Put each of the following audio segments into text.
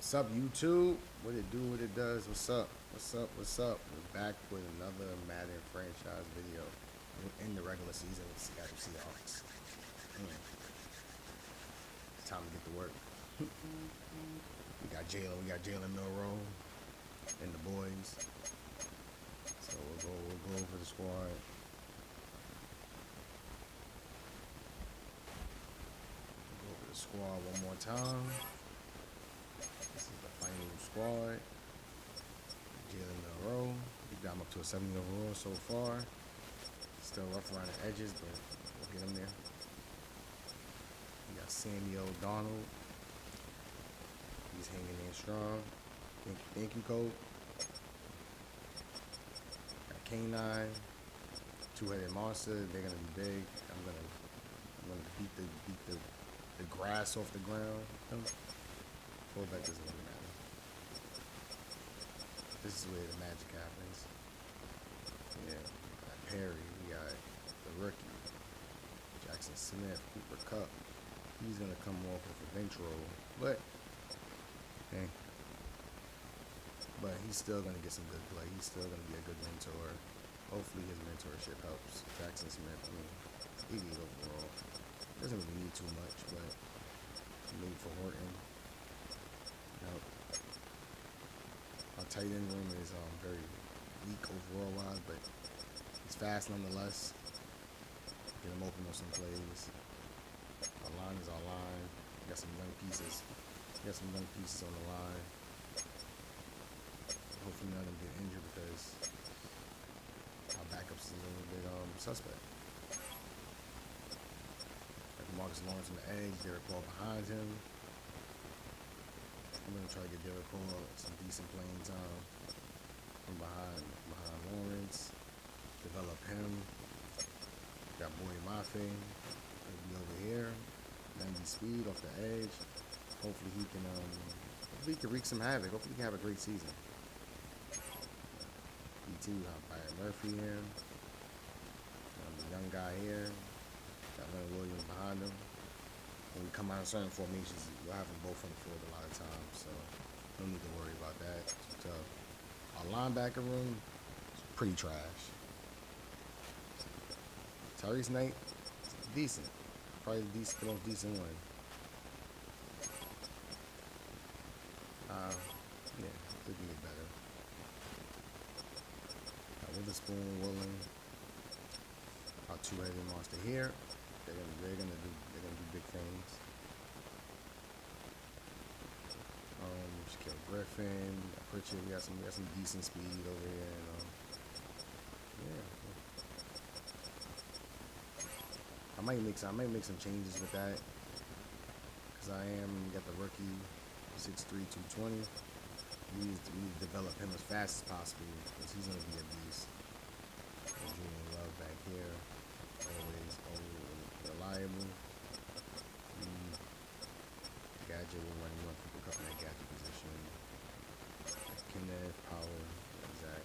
What's up, YouTube? What it do, what it does, what's up? What's up, what's up? We're back with another Madden franchise video in the regular season with Seattle Seahawks. It's time to get to work. we got Jalen Milroe and the boys. So we'll go over the squad. Go over the squad one more time. This is the final squad. Jalen Milroe. We got him up to a 70 overall so far. Still rough around the edges, but we'll get him there. We got Samuel Donald. He's hanging in strong. Thank you, Cole. Got K9. Two-headed monster. They're gonna be big. I'm gonna beat the grass off the ground. Fullback doesn't really matter. This is where the magic happens. Yeah, we got Perry, we got the rookie, Jackson Smith, Cooper Kupp. He's gonna come off with a bench roll, but he's still gonna get some good play. He's still gonna be a good mentor. Hopefully his mentorship helps. Jackson Smith, 88 overall. Doesn't really need too much, but maybe for Horton. Our tight end room is very weak overall wise, but he's fast nonetheless. Get him open on some plays. Our line is our line. We got some young pieces. On the line. Hopefully none of them get injured because our backups is a little bit suspect. Like Marcus Lawrence on the edge, Derek Paul behind him. I'm gonna try to get Derek Paul some decent playing time from behind Lawrence. Develop him. Got Boy Mafe. He'll be over here. 90 speed off the edge. Hopefully he can wreak some havoc. Hopefully he can have a great season. BT, we have Byron Murphy here. The young guy here. Got Leonard Williams behind him. When we come out in certain formations, we'll have them both on the field a lot of times, so no need to worry about that. So our linebacker room is pretty trash. Tyrese Knight, decent. Probably the most decent one. Yeah, could get better. Witherspoon, Willing, our two-headed monster here. They're gonna do big things. Shaquille Griffin, Pritchard, we got some decent speed over here. Yeah. I might make some changes with that, cause we got the rookie, 6'3", 220. We need to develop him as fast as possible, cause he's gonna be a beast. Julian Love back here, always reliable. Gadget, we want people cutting that gadget position. Kenneth, Power, Zach.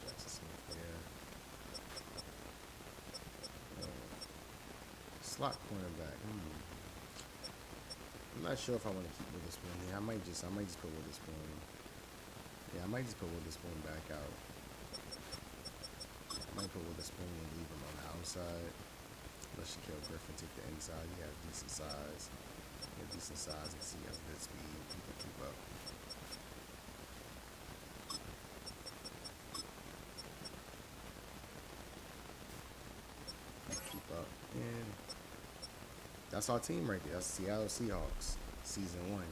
Jackson Smith there. Slot cornerback. I'm not sure if I want to keep Witherspoon here. I might just put Witherspoon. Yeah, I might just put Witherspoon back out. I might put Witherspoon and leave him on the outside. Let Shaquille Griffin take the inside. He has decent size. And see he has good speed. He can keep up. And that's our team right there. That's Seattle Seahawks, Season 1.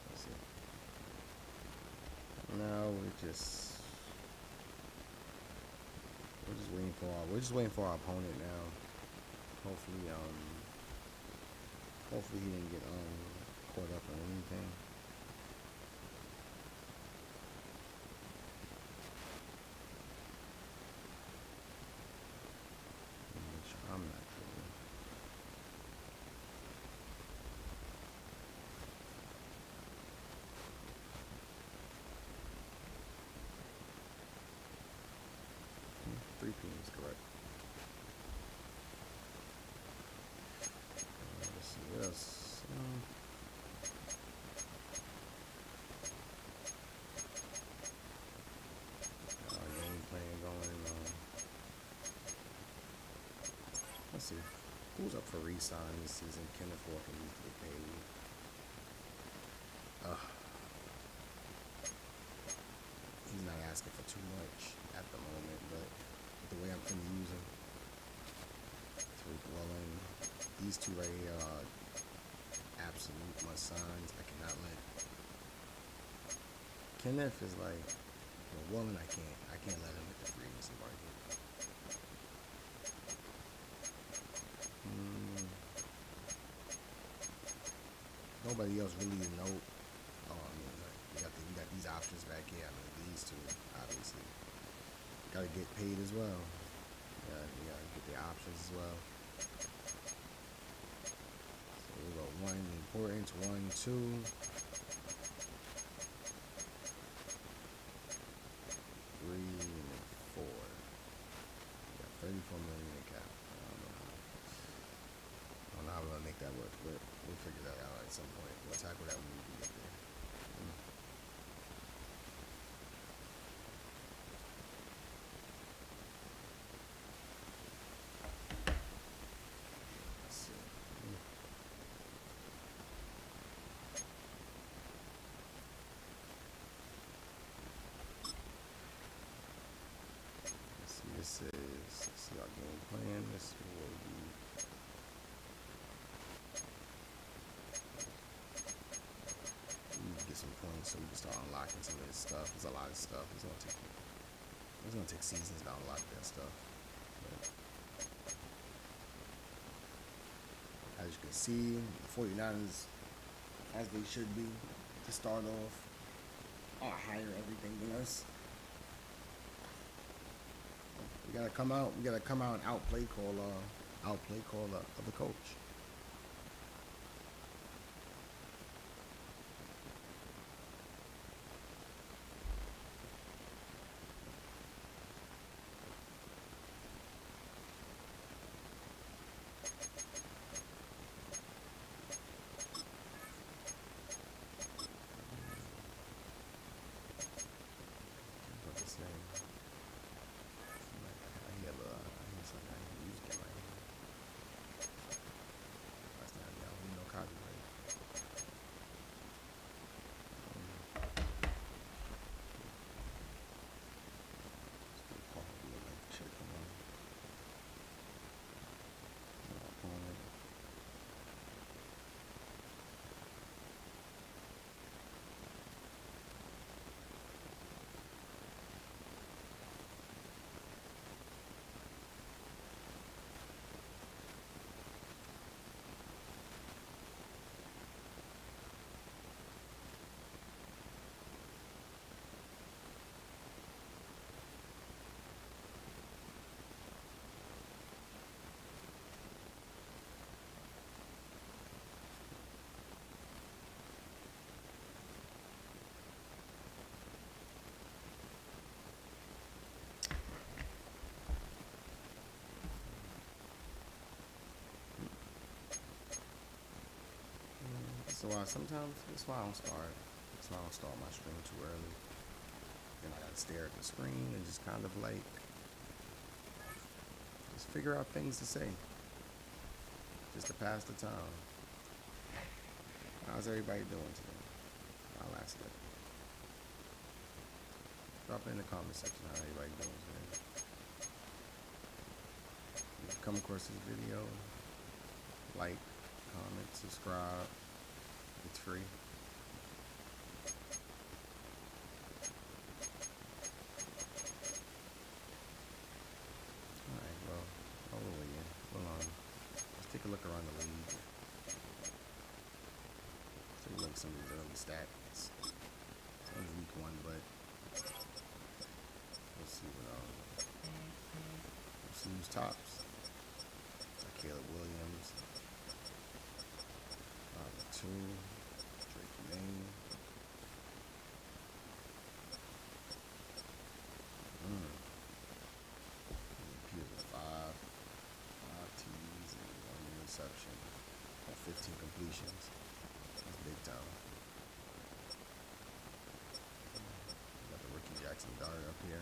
Let's see. Now we're just waiting for our opponent now. Hopefully he didn't get caught up on anything. I'm not sure. 3 p.m. is correct. Let's see what else. Game plan going. Let's see. Who's up for re-sign this season? Kenneth Walker needs to get paid. He's not asking for too much at the moment, but with the way I'm finna use him, Tariq Woolen, these two right here are absolute must signs. I cannot let. Kenneth is like, well, Woolen I can't let him hit the free agency market. Nobody else really to know. Oh, I mean, like, you got these options back here. I mean, these two obviously gotta get paid as well. You gotta get the options as well. So we got 1 importance, 1, 2. 3 and 4. We got 34 million in cap. I don't know how we're gonna make that work, but we'll figure that out at some point. We'll tackle that when we get there. Let's see. Let's see. This is. Let's see our game plan. This will be. Get some points so we can start unlocking some of this stuff. There's a lot of stuff. It's gonna take seasons to unlock that stuff. But as you can see, the 49ers, as they should be, to start off, are higher everything than us. We gotta come out. We gotta come out and outplay call the other coach. So sometimes that's why I don't start. That's why I don't start my stream too early. Then I gotta stare at the screen and just kind of like just figure out things to say, just to pass the time. How's everybody doing today? I'll ask that. Drop it in the comment section how everybody doing today. If you come across this video, like, comment, subscribe. It's free. Alright, well, hold on. Let's take a look around the league. Take a look at some of these early stats. It's only week 1, but we'll see we'll see who's tops. Caleb Williams. 2. Drake May. reception on 15 completions. That's big time. Got the rookie Jackson Dart up here.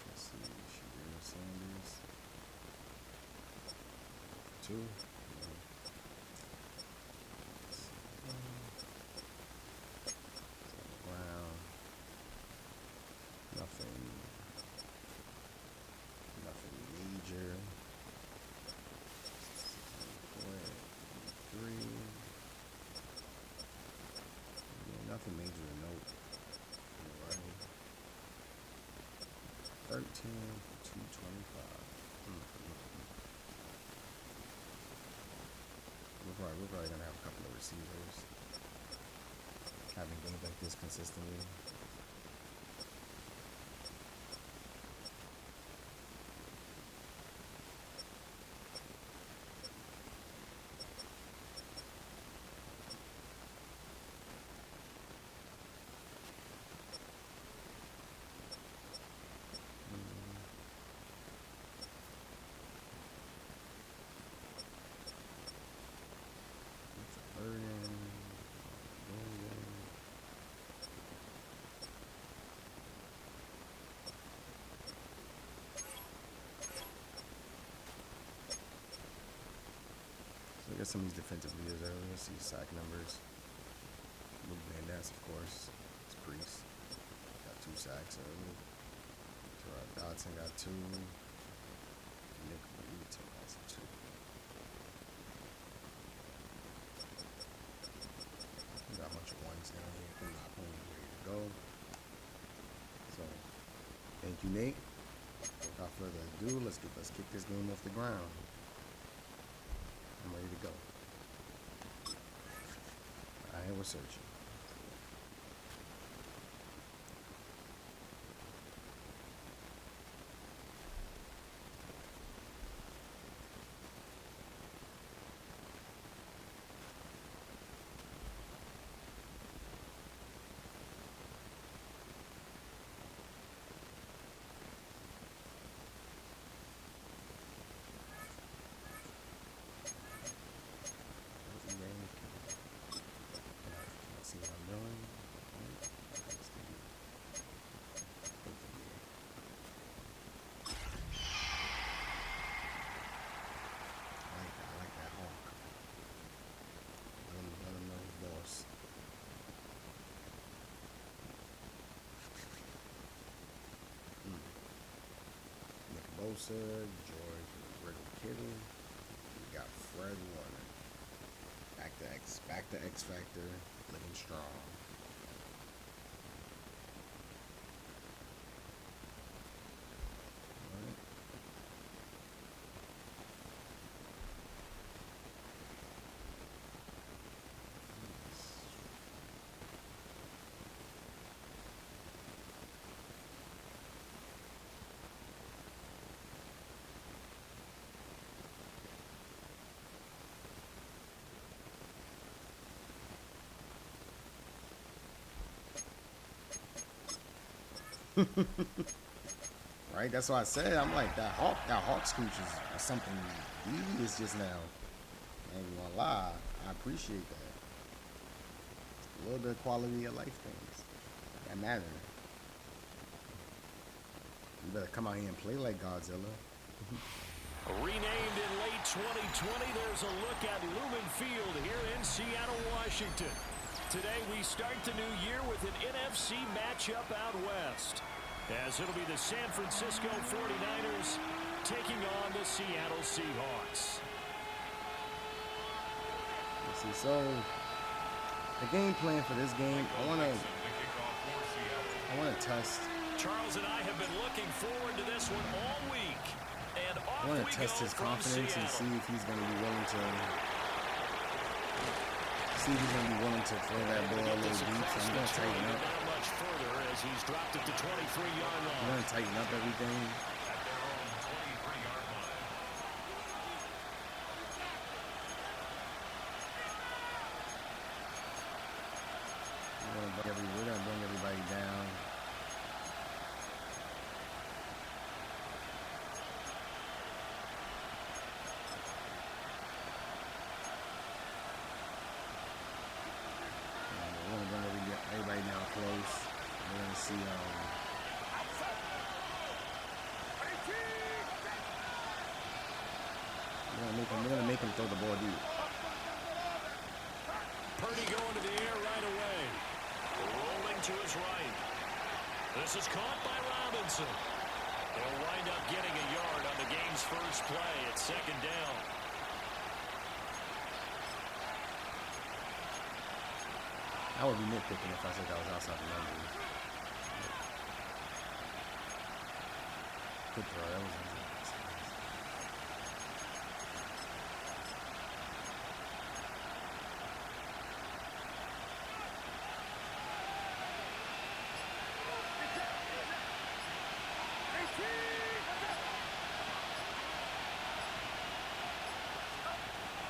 Let's see, Shadir Sanders. 2. Brown. Nothing major. 3. Yeah, nothing major to note. Right. 13 for 225. We're probably gonna have a couple of receivers having games like this consistently. Look at some of these defensive leaders earlier. See sack numbers. Luke Van Ness, of course. It's Priest. Got 2 sacks early. Terrell Dodson got 2. Nick Wheaton has 2. We got a bunch of ones down here. Ready to go. So, thank you, Nate. Without further ado, let's kick this game off the ground. I'm ready to go. Alright, we're searching. See what I'm doing. I like that hawk. Let him know his boss. Nick Bosa, George Riddle Kittle. We got Fred Warner. Back to X Factor. Living strong. Right, that's what I said. I'm like that hawk scooch is something devious just now. I ain't gonna lie, I appreciate that. A little bit of quality of life things that matter. You better come out here and play like Godzilla. Renamed in late 2020, there's a look at Lumen Field here in Seattle, Washington. Today we start the new year with an NFC matchup out west, as it'll be the San Francisco 49ers taking on the Seattle Seahawks. Let's see, so the game plan for this game, I wanna test. Charles and I have been looking forward to this one all week. And I want to test his confidence and see if he's going to be willing to throw that ball a little deep. So I'm going to tighten up. I'm going to tighten up everything. We're going to bring everybody down. to his right. This is caught by Robinson. He'll wind up getting a yard on the game's first play at second down. I would be nitpicking if I said that was outside the number. Good throw. That was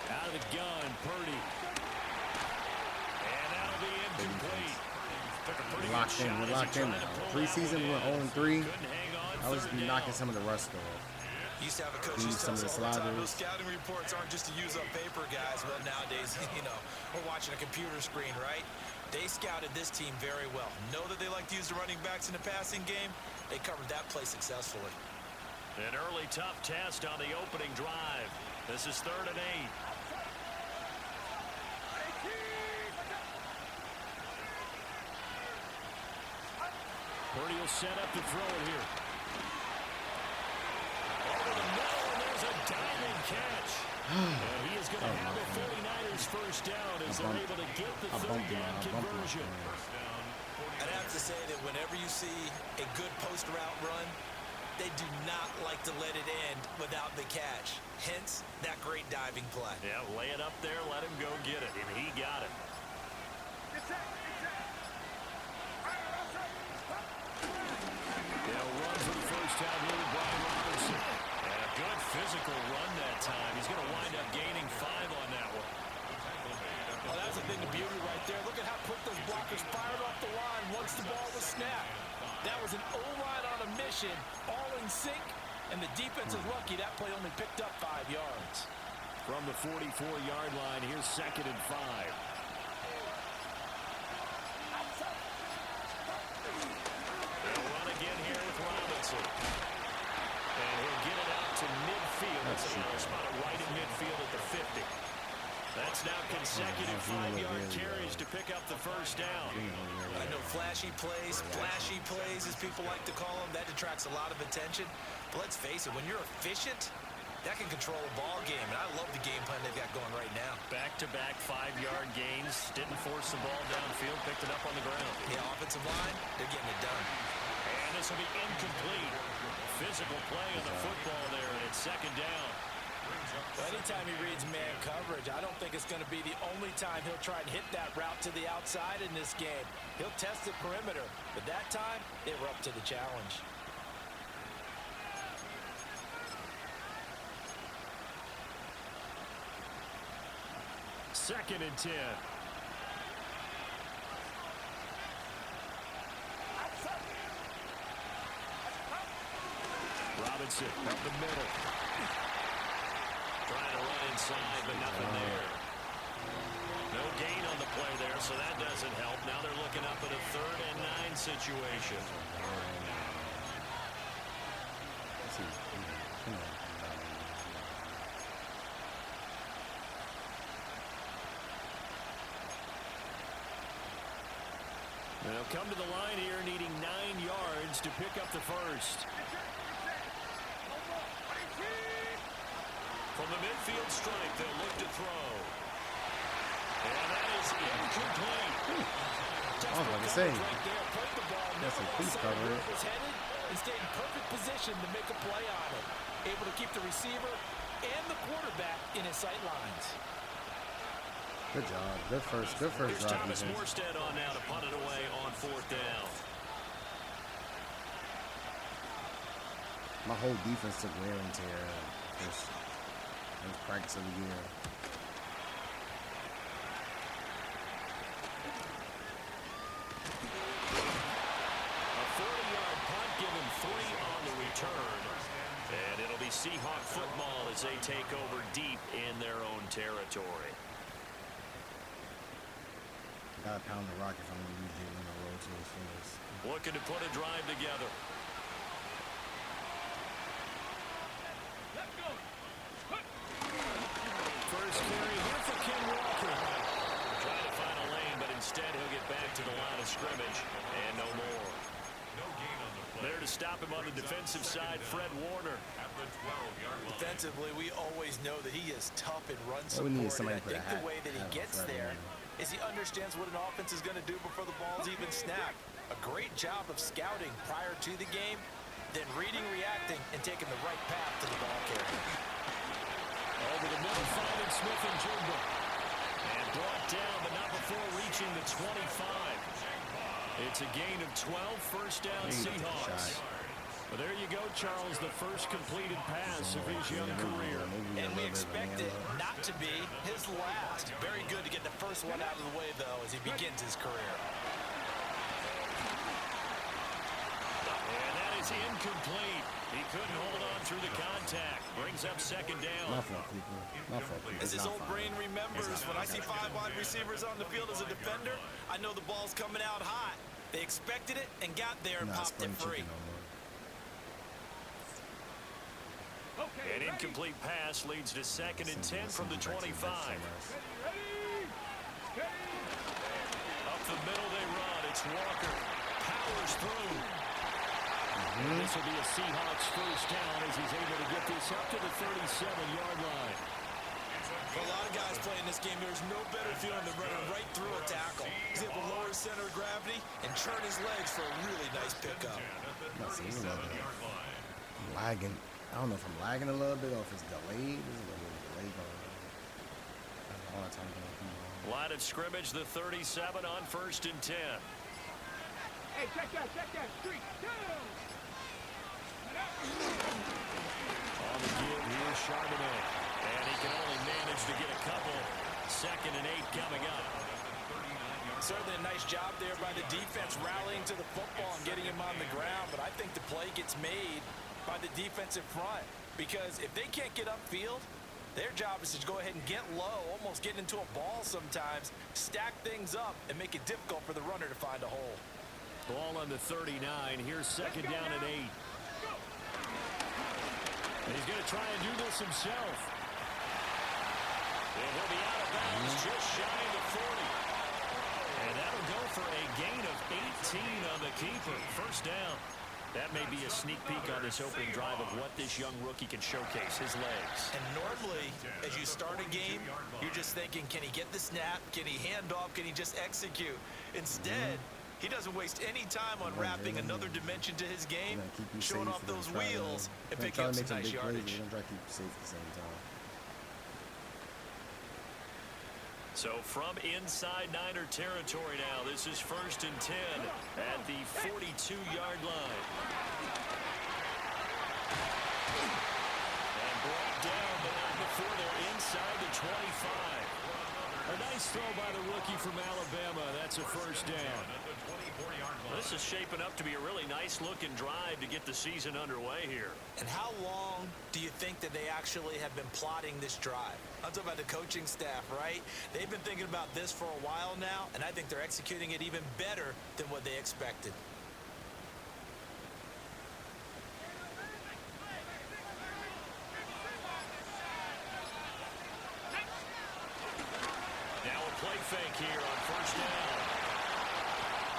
out of the gun, Purdy. And that'll be incomplete. Took a pretty locked good in. shot We're as he locked in tried now. to pull that Preseason, one we went in. 0-3. Couldn't hang on I was third down. knocking some of the rust off. Used to have a coach Use who some tells of us the all the time sliders. those scouting reports aren't just to use up paper, guys. Well, nowadays, we're watching a computer screen, right? They scouted this team very well. Know that they like to use the running backs in the passing game. They covered that play successfully. An early tough test on the opening drive. This is 3rd and 8. Purdy will set up to throw it here. Over the middle, and there's a diving catch. And he is going to have the 49ers first down as they're able to get the third down conversion. I'd have to say that whenever you see a good post route run, they do not like to let it end without the catch. Hence, that great diving play. Yeah, lay it up there, let him go get it, and he got it. They'll run for the first time here with Brian Robinson. And a good physical run that time. He's going to wind up gaining 5 on that one. Well, that's a thing of beauty right there. Look at how quick those blockers fired off the line once the ball was snapped. That was an O-line on a mission, all in sync, and the defense is lucky that play only picked up 5 yards. From the 44-yard line, here's 2nd and 5. They'll run again here with Robinson. And he'll get it out to midfield. That's a spot right in midfield at the 50. That's now consecutive 5-yard carries to pick up the first down. I know flashy plays, splashy plays, as people like to call them, that detracts a lot of attention. But let's face it, when you're efficient, that can control a ball game. And I love the game plan they've got going right now. Back-to-back 5-yard gains. Didn't force the ball downfield. Picked it up on the ground. The offensive line, they're getting it done. And this will be incomplete. Physical play on the football there, and it's 2nd down. Well, anytime he reads man coverage, I don't think it's going to be the only time he'll try and hit that route to the outside in this game. He'll test the perimeter, but that time, they were up to the challenge. Second and 10. Robinson up the middle. Trying to run inside, but nothing there. No gain on the play there, so that doesn't help. Now they're looking up at a 3rd and 9 situation. They'll come to the line here needing 9 yards to pick up the first. From the midfield stripe, they'll look to throw. And that is incomplete. I was about to say, that's a police cover. Was headed and stayed in perfect position to make a play on it. Able to keep the receiver and the quarterback in his sight lines. Good job. Good first Here's drive. Thomas Morstead on now to punt it away on 4th down. My whole defense took wear and tear. First practice of the year. A 40-yard punt, given 3 on the return. And it'll be Seahawk football as they take over deep in their own territory. Gotta pound the rock if I'm gonna use it in a row to his fingers. Looking to put a drive together. First carry here for Ken Walker. Trying to find a lane, but instead he'll get back to the line line of scrimmage, and no more. There to stop him on the defensive side, Fred Warner. Defensively, we always know that he is tough in run All we need is support. somebody And I to put a think the way that he hat gets on Fred there Warner. is he understands what an offense is going to do before the ball's even snapped. A great job of scouting prior to the game, then reading, reacting, and taking the right path to the ball carrier. Over the middle, finding Smith and Jumbo. And brought down, but not before reaching the 25. It's a gain of 12, first down Seahawks. Well, there you go, Charles, the first completed pass of his young career. And we expect it not to be his last. Very good to get the first one out of the way, though, as he begins his career. And that is incomplete. He couldn't hold on through the contact. Brings up second down. My fault, people. My fault, people. As his old brain remembers, when I see 5 wide receivers on the field as a defender, I know the ball's coming out hot. They expected it and got there and popped it free. An incomplete pass leads to second and 10 from the 25. Up the middle they run. It's Walker. Powers through. This will be a Seahawks first down as he's able to get this up to the 37-yard line. For a lot of guys playing this game, there's no better feeling than running right through a tackle. He's able to lower his center of gravity and churn his legs for a really nice pickup. I'm lagging. I don't know if I'm lagging a little bit or if it's delayed. There's a little bit of delay going on. All the time going on. Line of scrimmage, the 37 on first and 10. Hey, check that street. On the give here, Charbonnet. And he can only manage to get a couple. Second and 8 coming up. Certainly a nice job there by the defense rallying to the football and getting him on the ground. But I think the play gets made by the defensive front, because if they can't get upfield, their job is to go ahead and get low, almost get into a ball sometimes, stack things up, and make it difficult for the runner to find a hole. Ball on the 39. Here's second down and 8. And he's going to try and do this himself. And he'll be out of bounds just shy of the 40. And that'll go for a gain of 18 on the keeper. First down. That may be a sneak peek on this opening drive of what this young rookie can showcase, his legs. And normally, as you start a game, you're just thinking, can he get the snap? Can he hand off? Can he just execute? Instead, he doesn't waste any time unwrapping another dimension to his game, showing off those wheels and picking up some nice yardage. We're going to try to keep you safe at the same time. So from inside Niner territory now, this is first and 10 at the 42-yard line. And brought down, but not before they're inside the 25. A nice throw by the rookie from Alabama. That's a first down. This is shaping up to be a really nice-looking drive to get the season underway here. And how long do you think that they actually have been plotting this drive? I'm talking about the coaching staff, right? They've been thinking about this for a while now, and I think they're executing it even better than what they expected. Now a play fake here on first down.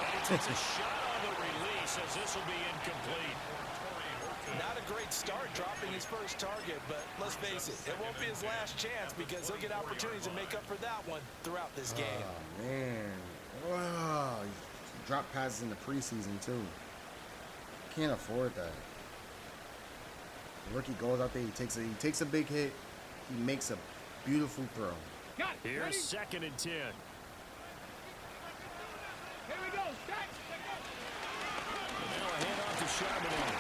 And he takes a shot on the release as this will be incomplete. Not a great start dropping his first target, but let's face it, it won't be his last chance because he'll get opportunities to make up for that one throughout this game. Oh, man. Wow. He dropped passes in the preseason, too. Can't afford that. The rookie goes out there, he takes a big hit, he makes a beautiful throw. Here's second and 10. Here we go. Stack. Now a handoff to Charbonnet.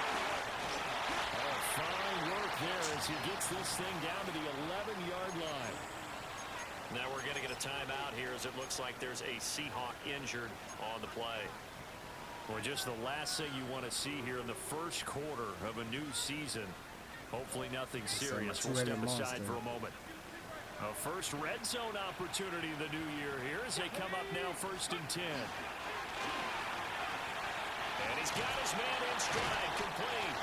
Oh, fine work there as he gets this thing down to the 11-yard line. Now we're going to get a timeout here as it looks like there's a Seahawk injured on the play. Well, just the last thing you want to see here in the first quarter of a new season. Hopefully nothing serious. We'll step aside for a moment. A first red zone opportunity the new year here as they come up now first and 10. And he's got his man in stride, complete.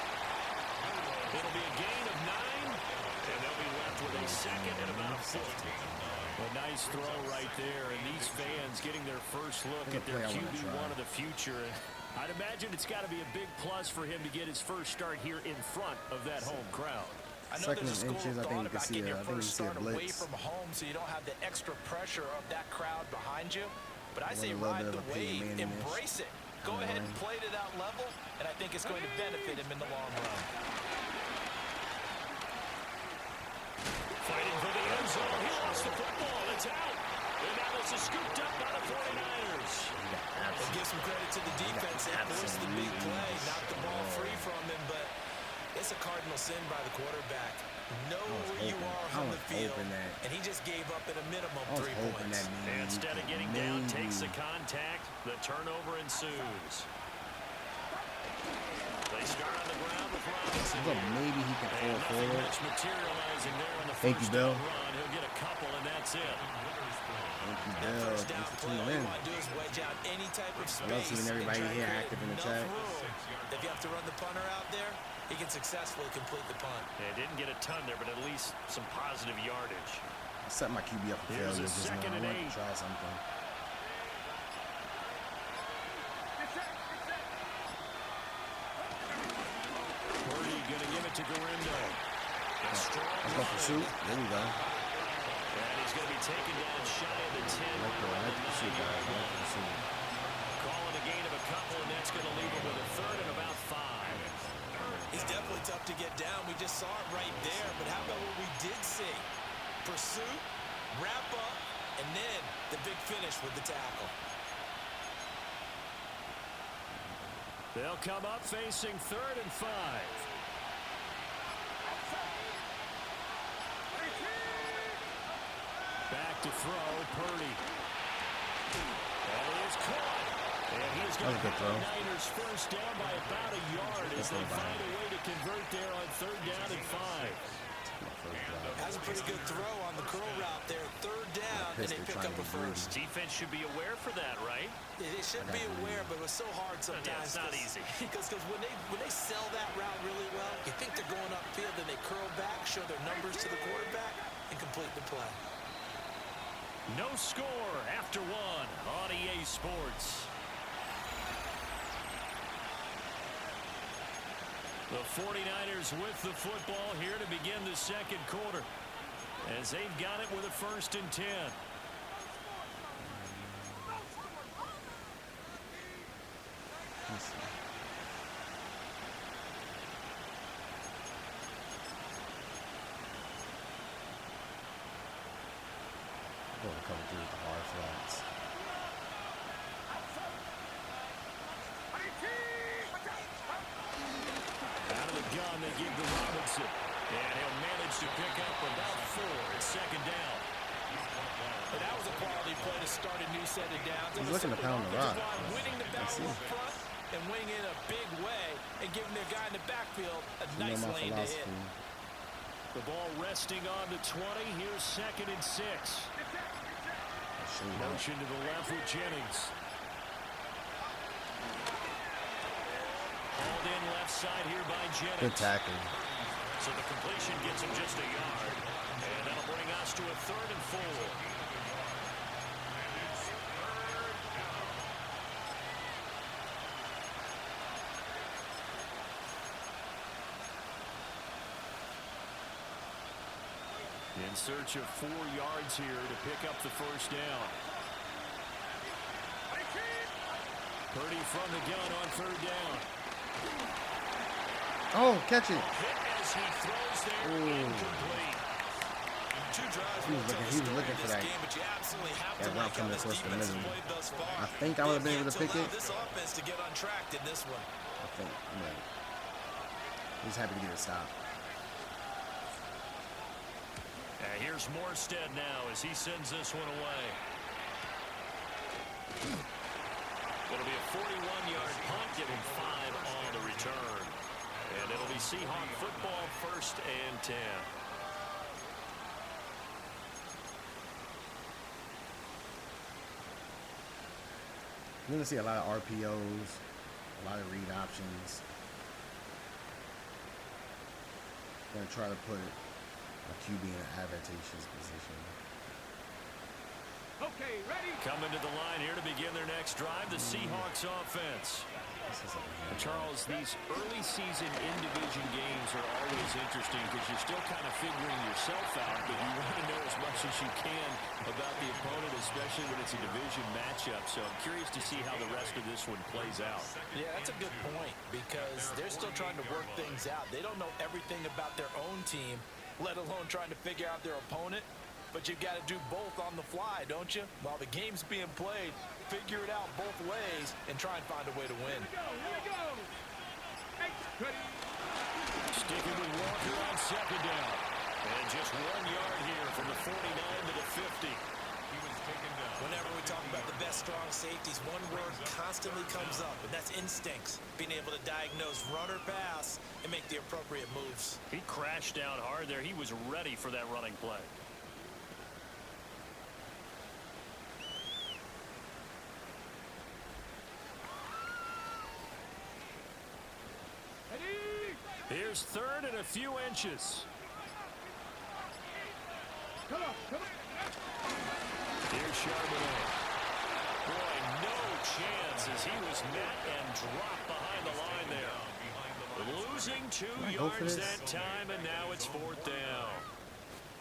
It'll be a gain of 9, and they'll be left with a second and about 50. A nice throw right there, and these fans getting their first look at their QB1 of the future. I'd imagine it's got to be a big plus for him to get his first start here in front of that home crowd. I know there's a school inches, of I think thought you can about see getting a, your I think you first see a start away blitz. from home so you don't have the extra pressure of that crowd behind you. But I say A little ride bit the of a Peyton wave, Manning-ish. embrace it. Go ahead and play to that level, and I think it's going to benefit him in the long run. Fighting for the end zone. He lost the football. It's out. And now this is scooped up by the 49ers. And give some credit to the defense. They forced the big play, knocked the ball free from him, but it's a cardinal sin by the quarterback. Know where you are on the field, and he just gave up at a minimum 3 points. And instead of getting down, takes the contact. The turnover ensues. They start on the ground with Robinson. Maybe he can pull forward. Materializing there on the Thank you, Bill. run. He'll get a couple, and that's it. Thank you, That Bill. first down Thanks for play, all tuning you in. want to do is wedge out any type of space. I love seeing everybody and try to here create active in the enough chat. room. If you have to run the punter out there, he can successfully complete the punt. They didn't get a ton there, but at least some positive yardage. I set my QB up for Here's failure a just now. second I and wanted 8. to try something. Purdy going to give it to Garindo. Let's go pursuit. There we go. And he's going to be taken down shy of the 10. I like the pursuit, guys. I like the pursuit. Calling a gain of a couple, and that's going to leave him with a third and about 5. He's definitely tough to get down. We just saw it right there. But how about what we did see? Pursuit, wrap up, and then the big finish with the tackle. They'll come up facing 3rd and 5. Back to throw, Purdy. And he is caught. And he is going to get the Niners first down by about a yard as they find a way to convert there on 3rd down and 5. Has a pretty good throw on the curl route there. 3rd down, and they pick up a first. Defense should be aware for that, right? They should be aware, but it was so hard sometimes. Yeah, it's not easy. Because when they sell that route really well, you think they're going upfield, then they curl back, show their numbers to the quarterback, and complete the play. No score after 1 on EA Sports. The 49ers with the football here to begin the second quarter, as they've got it with a 1st and 10. Going to come through with the hard flats. Out of the gun, they give to Robinson. And he'll manage to pick up about 4. It's 2nd down. But that was a quality play to start a new set of downs. He's looking to pound the rock. Winning the battle up front and winning in a big way and giving their guy in the backfield a nice lane to hit. The ball resting on the 20. Here's 2nd and 6. Motion to the left with Jennings. Hauled in left side here by Jennings. Good tackle. So the completion gets him just a yard. And that'll bring us to a 3rd and 4. In search of 4 yards here to pick up the first down. Purdy from the gun on 3rd down. Oh, catch it. Hit as he throws there, incomplete. 2 drives He was looking for that. game, but you absolutely have to That like route from how the this first to the defense has middle. played thus far. I think I would have been able to pick it. This offense to get untracked in this one. I think, yeah. He's happy to get a stop. Here's Morstead now as he sends this one away. It'll be a 41-yard punt, giving 5 on the return. And it'll be Seahawk football, 1st and 10. You're going to see a lot of RPOs, a lot of read options. gonna try to put a QB in an advantageous position. Okay, ready? Coming to the line here to begin their next drive, the Seahawks offense. Charles, these early season in-division games are always interesting because you're still kind of figuring yourself out, but you want to know as much as you can about the opponent, especially when it's a division matchup. So I'm curious to see how the rest of this one plays out. Yeah, that's a good point because they're still trying to work things out. They don't know everything about their own team, let alone trying to figure out their opponent. But you've got to do both on the fly, don't you? While the game's being played, figure it out both ways and try and find a way to win. Here we go. Hey, good. Sticking with Walker on second down. And just 1 yard here from the 49 to the 50. Whenever we talk about the best strong safeties, one word constantly comes up, and that's instincts. Being able to diagnose run or pass and make the appropriate moves. He crashed down hard there. He was ready for that running play. Here's third and a few inches. Come on, come on. Here's Charbonnet. Boy, no chance as he was met and dropped behind the line there. Losing 2 yards that time, and now it's fourth down.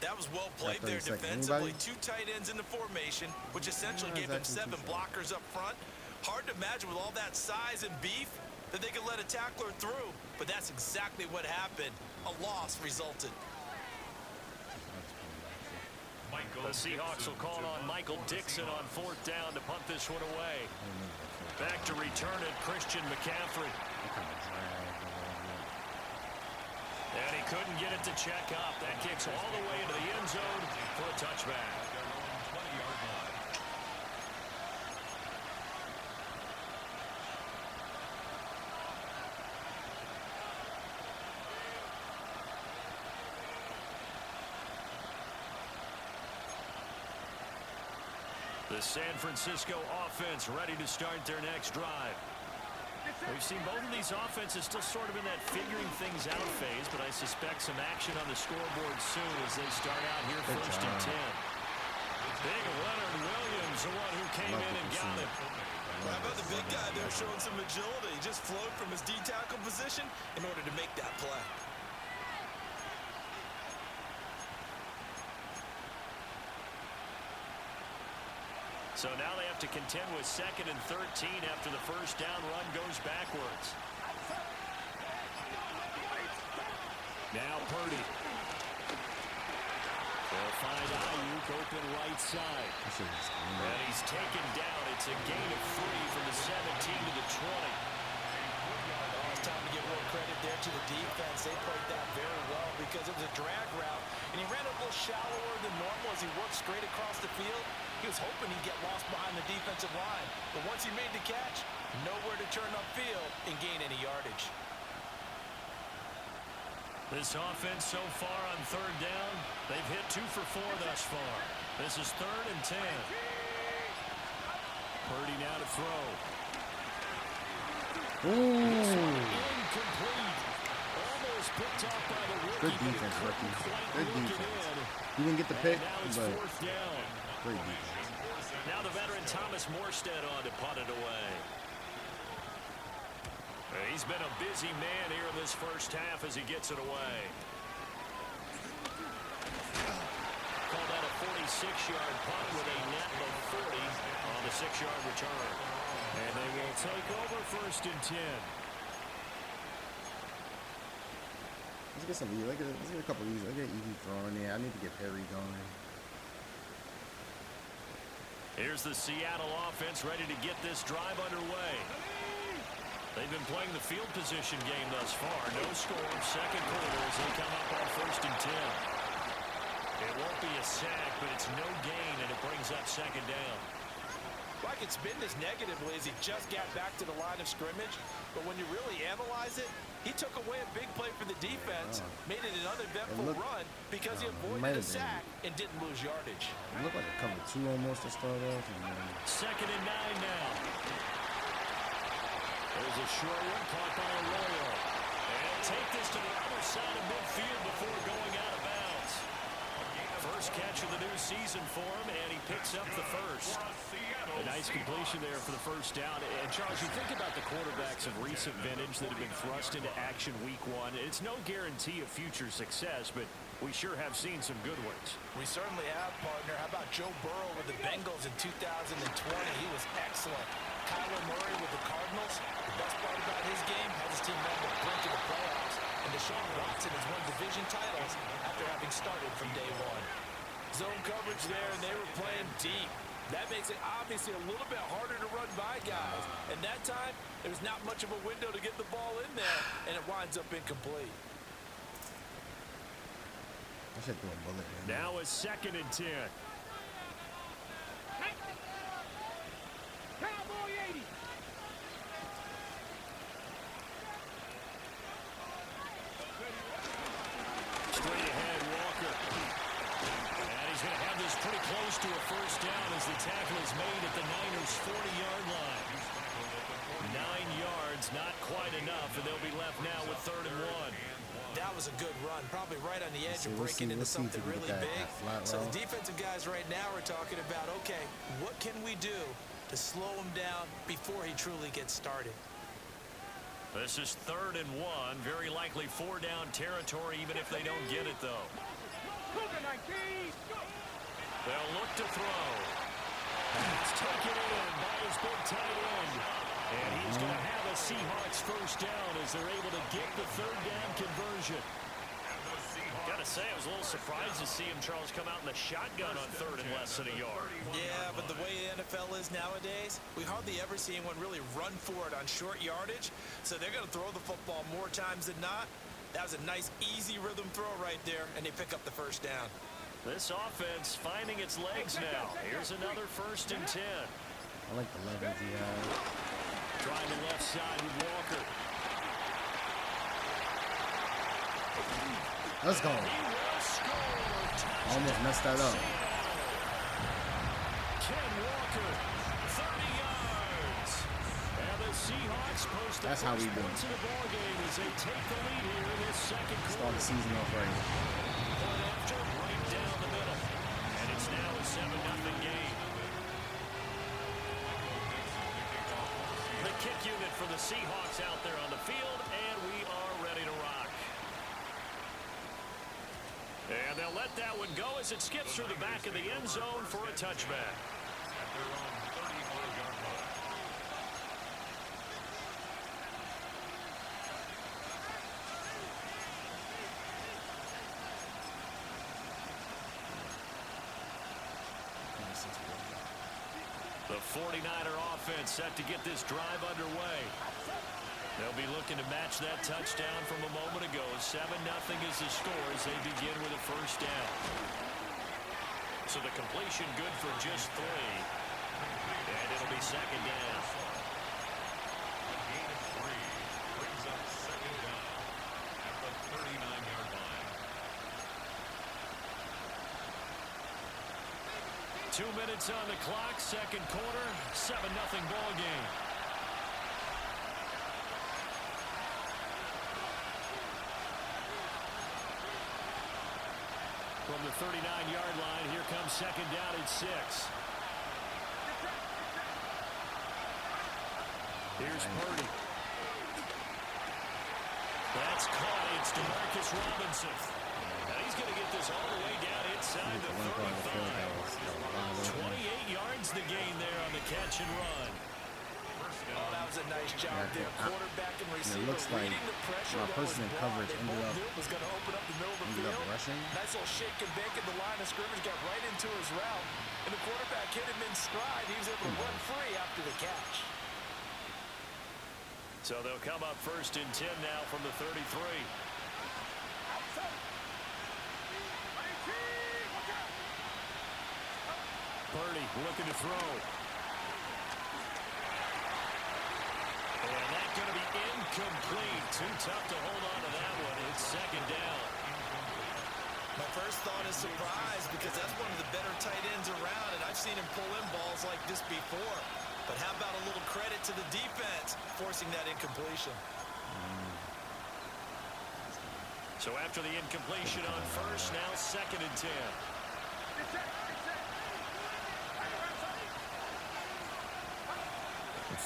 That was well played there defensively. Two tight ends in the formation, which essentially gave him 7 blockers up front. Hard to imagine with all that size and beef that they could let a tackler through, but that's exactly what happened. A loss resulted. The Seahawks will call on Michael Dixon on fourth down to punt this one away. Back to return it, Christian McCaffrey. And he couldn't get it to check up. That kicks all the way into the end zone for a touchback. The San Francisco offense ready to start their next drive. We've seen both of these offenses still sort of in that figuring things out phase, but I suspect some action on the scoreboard soon as they start out here first and 10. Big Leonard Williams, the one who came in and got it. How about the big guy there showing some agility? He just flowed from his D-tackle position in order to make that play. So now they have to contend with 2nd and 13 after the first down run goes backwards. Now Purdy. They'll find Ayuk open right side. And he's taken down. It's a gain of 3 from the 17 to the 20. It's time to give more credit there to the defense. They played that very well because it was a drag route, and he ran a little shallower than normal as he worked straight across the field. He was hoping he'd get lost behind the defensive line, but once he made the catch, nowhere to turn upfield and gain any yardage. This offense so far on third down, they've hit 2 for 4 thus far. This is 3rd and 10. Purdy now to throw. Incomplete. Almost picked off by the rookie. Good defense, rookie. Good defense. He didn't get the pick, but great defense. Now the veteran Thomas Morstead on to punt it away. He's been a busy man here in this first half as he gets it away. Call that a 46-yard punt with a net of 40 on the 6-yard return. And they will take over 1st and 10. Let's get some easy. Let's get a couple of these. Let's get easy throwing there. I need to get Perry going. Here's the Seattle offense ready to get this drive underway. They've been playing the field position game thus far. No score, second quarter as they come up on 1st and 10. It won't be a sack, but it's no gain, and it brings up 2nd down. Well, I could spin this negatively as he just got back to the line of scrimmage, but when you really analyze it, he took away a big play for the defense, made it an uneventful run because he avoided a sack and didn't lose yardage. It looked like a cover 2 almost to start off. 2nd and 9 now. There's a short one caught by Arroyo. And take this to the other side of midfield before going out of bounds. First catch of the new season for him, and he picks up the first. A nice completion there for the first down. And, Charles, you think about the quarterbacks of recent vintage that have been thrust into action week one. It's no guarantee of future success, but we sure have seen some good ones. We certainly have, partner. How about Joe Burrow with the Bengals in 2020? He was excellent. Kyler Murray with the Cardinals. The best part about his game has his team on the brink of the playoffs. And Deshaun Watson has won division titles after having started from day one. Zone coverage there, and they were playing deep. That makes it obviously a little bit harder to run by guys. And that time, there was not much of a window to get the ball in there, and it winds up incomplete. I should throw a bullet in. Now a 2nd and 10. Cowboy 80. Straight ahead, Walker. And he's going to have this pretty close to a first down as the tackle is made at the Niners' 40-yard line. 9 yards, not quite enough, and they'll be left now with 3rd and 1. That was a good run, probably right on the edge of We'll breaking into see if something we can really get big. that flat So the route. defensive guys right now are talking about, okay, what can we do to slow him down before he truly gets started? This is 3rd and 1. Very likely 4-down territory, even if they don't get it, though. Cougar 19. Go. They'll look to throw. Pass taken in by his big tight end. And he's going to have a Seahawks first down as they're able to get the 3rd down conversion. Got to say, I was a little surprised to see him, Charles, come out in the shotgun on 3rd and less than a yard. Yeah, but the way the NFL is nowadays, we hardly ever see anyone really run for it on short yardage. So they're going to throw the football more times than not. That was a nice, easy rhythm throw right there, and they pick up the first down. This offense finding its legs now. Here's another 1st and 10. I like the leverage he has. Trying the left side with Walker. Let's go. He will score. Almost messed that up. Ken Walker, 30 yards. And the Seahawks post the That's how we first do it. points in the ball game as they take the lead here in this second Start quarter. the season off right. Point after, right down the middle. And it's now a 7-0 game. The kick unit for the Seahawks out there on the field, and we are ready to rock. And they'll let that one go as it skips through the back of the end zone for a touchback. The 49er offense set to get this drive underway. They'll be looking to match that touchdown from a moment ago. 7-0 is the score as they begin with a first down. So the completion good for just 3. And it'll be 2nd down. A gain of 3 brings up 2nd down at the 39-yard line. 2 minutes on the clock, second quarter, 7-0 ball game. From the 39-yard line, here comes 2nd down and 6. Here's Purdy. That's caught. It's DeMarcus Robinson. Now he's going to get this all the way down inside the 35. 28 yards the gain there on the catch and run. Oh, that was a nice job there. Quarterback and receiver it looks like reading the pressure. my person in coverage was going to open up the middle of the ended up field. rushing. Nice little shake and bake at the line of scrimmage, got right into his route, and the quarterback hit him in stride. He was able to run free after the catch. So they'll come up 1st and 10 now from the 33. Purdy looking to throw. And that's going to be incomplete. Too tough to hold on to that one. It's 2nd down. My first thought is surprise because that's one of the better tight ends around, and I've seen him pull in balls like this before. But how about a little credit to the defense forcing that incompletion? So after the incompletion on first, now 2nd and 10.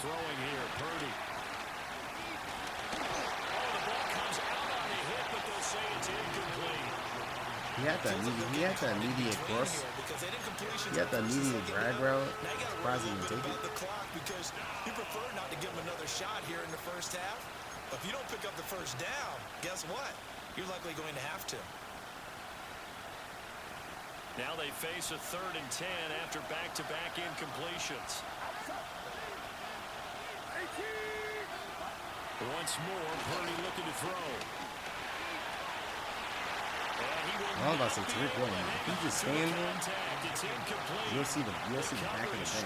Throwing here, Purdy. Oh, the ball comes out on the hit, but they'll say it's incomplete. He had that immediate cross. He had that immediate drag route. Surprised he didn't take it. The clock because you prefer not to give him another shot here in the first half. But if you don't pick up the first down, guess what? You're likely going to have to. Now they face a 3rd and 10 after back-to-back incompletions. Once more, Purdy looking to throw. I was about to say Tariq Williams. If he just stands there, you'll see the back of the bench.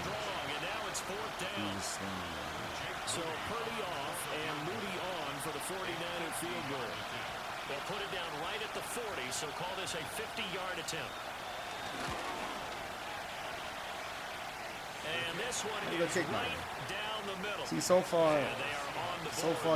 He just standing there. So Purdy off and Moody on for the 49er field goal. They'll put it down right at the 40, so call this a 50-yard attempt. And this one is right down the middle. See, so far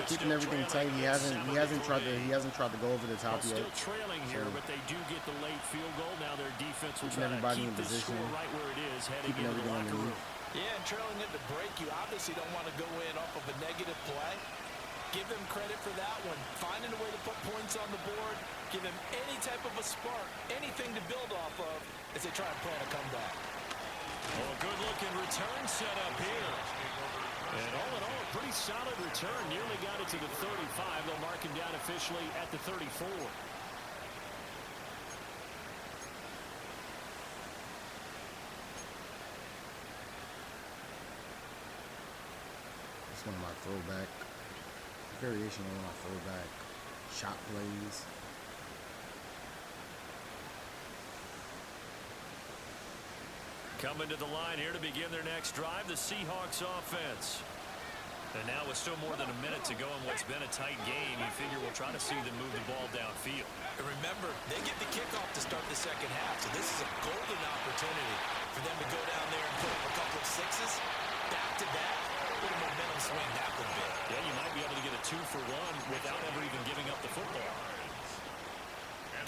keeping everything tight. He hasn't tried to go over the top yet. Still trailing here, but they do get the late field goal. Now their defense will try to keep the score right where it is, heading into the locker room. Yeah, and trailing at the break, you obviously don't want to go in off of a negative play. Give them credit for that one. Finding a way to put points on the board. Give them any type of a spark, anything to build off of as they try and plan a comeback. Well, a good-looking return set up here. And all in all, a pretty solid return. Nearly got it to the 35. They'll mark him down officially at the 34. It's one of my throwback variation on my throwback shot plays. Coming to the line here to begin their next drive, the Seahawks offense. And now with still more than a minute to go in what's been a tight game, you figure we'll try to see them move the ball downfield. And remember, they get the kickoff to start the second half, so this is a golden opportunity for them to go down there and put up a couple of sixes back-to-back. What a momentum swing that would be. Yeah, you might be able to get a 2-for-1 without ever even giving up the football.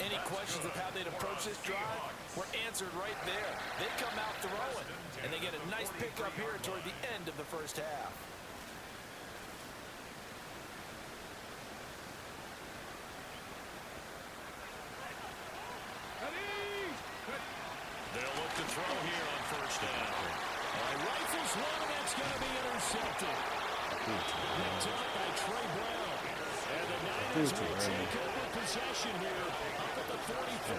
Any questions of how they'd approach this drive were answered right there. They come out throwing, and they get a nice pickup here toward the end of the first half. They'll look to throw here on first down. Rifles one, and that's going to be intercepted. Picked up by Trey Brown. And the Niners will take over possession here up at the 44.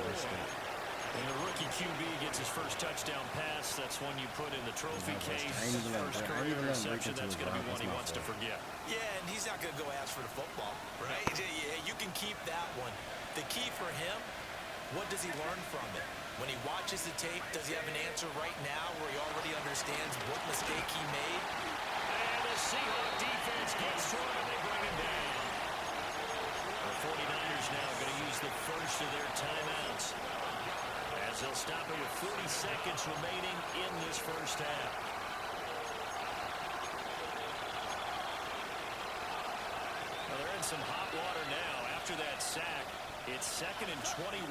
And the rookie QB gets his first touchdown pass. That's one you put in the trophy case. First career interception, that's going to be one he wants to forget. Yeah, and he's not going to go ask for the football, right? Yeah, you can keep that one. The key for him, what does he learn from it? When he watches the tape, does he have an answer right now where he already understands what mistake he made? And the Seahawks defense gets to him, and they bring him down. The 49ers now going to use the first of their timeouts, as they'll stop it with 40 seconds remaining in this first half. Well, they're in some hot water now. After that sack, it's 2nd and 21.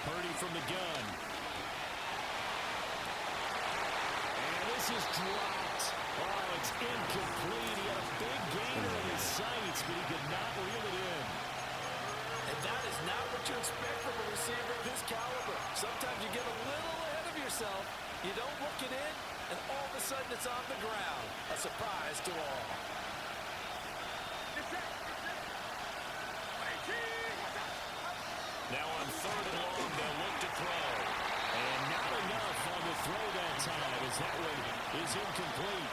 Purdy from the gun. And this is dropped. Oh, it's incomplete. He had a big gain on his sights, but he could not reel it in. And that is not what you expect from a receiver of his caliber. Sometimes you get a little ahead of yourself. You don't look it in, and all of a sudden it's on the ground. A surprise to all. Now on 3rd and long, they'll look to throw. And not enough on the throw that time, as that one is incomplete.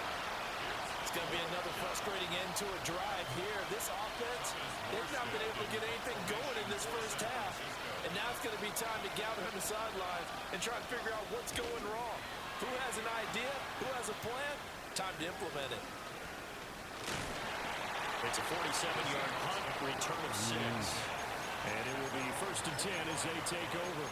It's going to be another frustrating end to a drive here. This offense, they've not been able to get anything going in this first half. And now it's going to be time to gather on the sidelines and try and figure out what's going wrong. Who has an idea? Who has a plan? Time to implement it. It's a 47-yard punt, return of 6. And it will be 1st and 10 as they take over.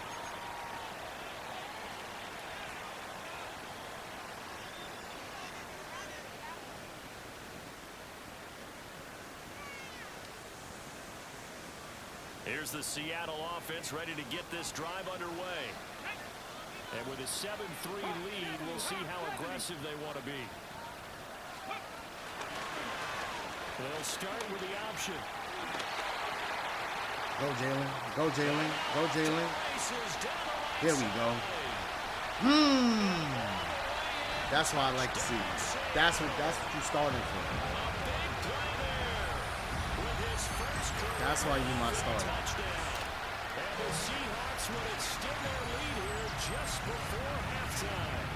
Here's the Seattle offense ready to get this drive underway. And with a 7-3 lead, we'll see how aggressive they want to be. They'll start with the option. Go, Jalen. Go, Jalen. Go, Jalen. Here we go. That's what I like to see. That's what you're starting for. That's why you're my starter. And the Seahawks will extend their lead here just before halftime.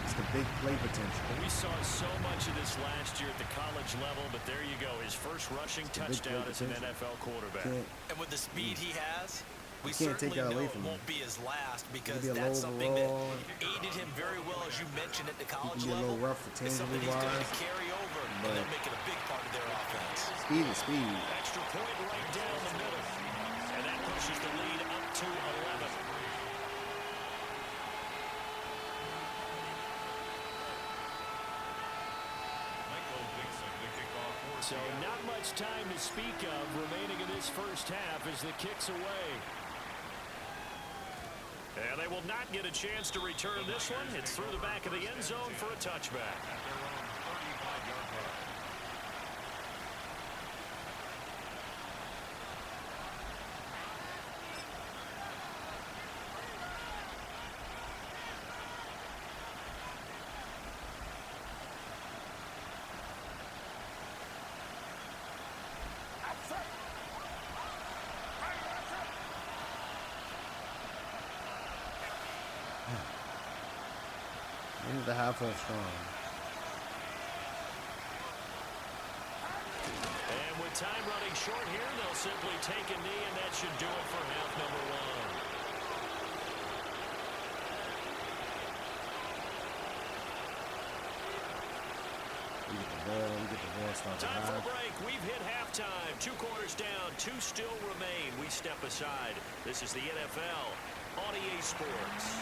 It's the big play potential. We saw so much of this last year at the college level, but there you go. His first rushing touchdown as an NFL quarterback. And with the speed he has, we can't take certainly that away know from it won't him. be his last, because Be a that's low something that overall. aided him very well, as you mentioned, at the college be a level. little rough for It's something he's going tangible-wise, to carry over, and but they'll make it a big part of their offense. Speed is speed. Extra point right down the middle. And that pushes the lead up to 11. So not much time to speak of remaining in this first half as the kick's away. And they will not get a chance to return this one. It's through the back of the end zone for a touchback. End the half off strong. And with time running short here, they'll simply take a knee, and that should do it for half number one. We get the ball started Time for high. a break. We've hit halftime. 2 quarters down, 2 still remain. We step aside. This is the NFL on EA Sports.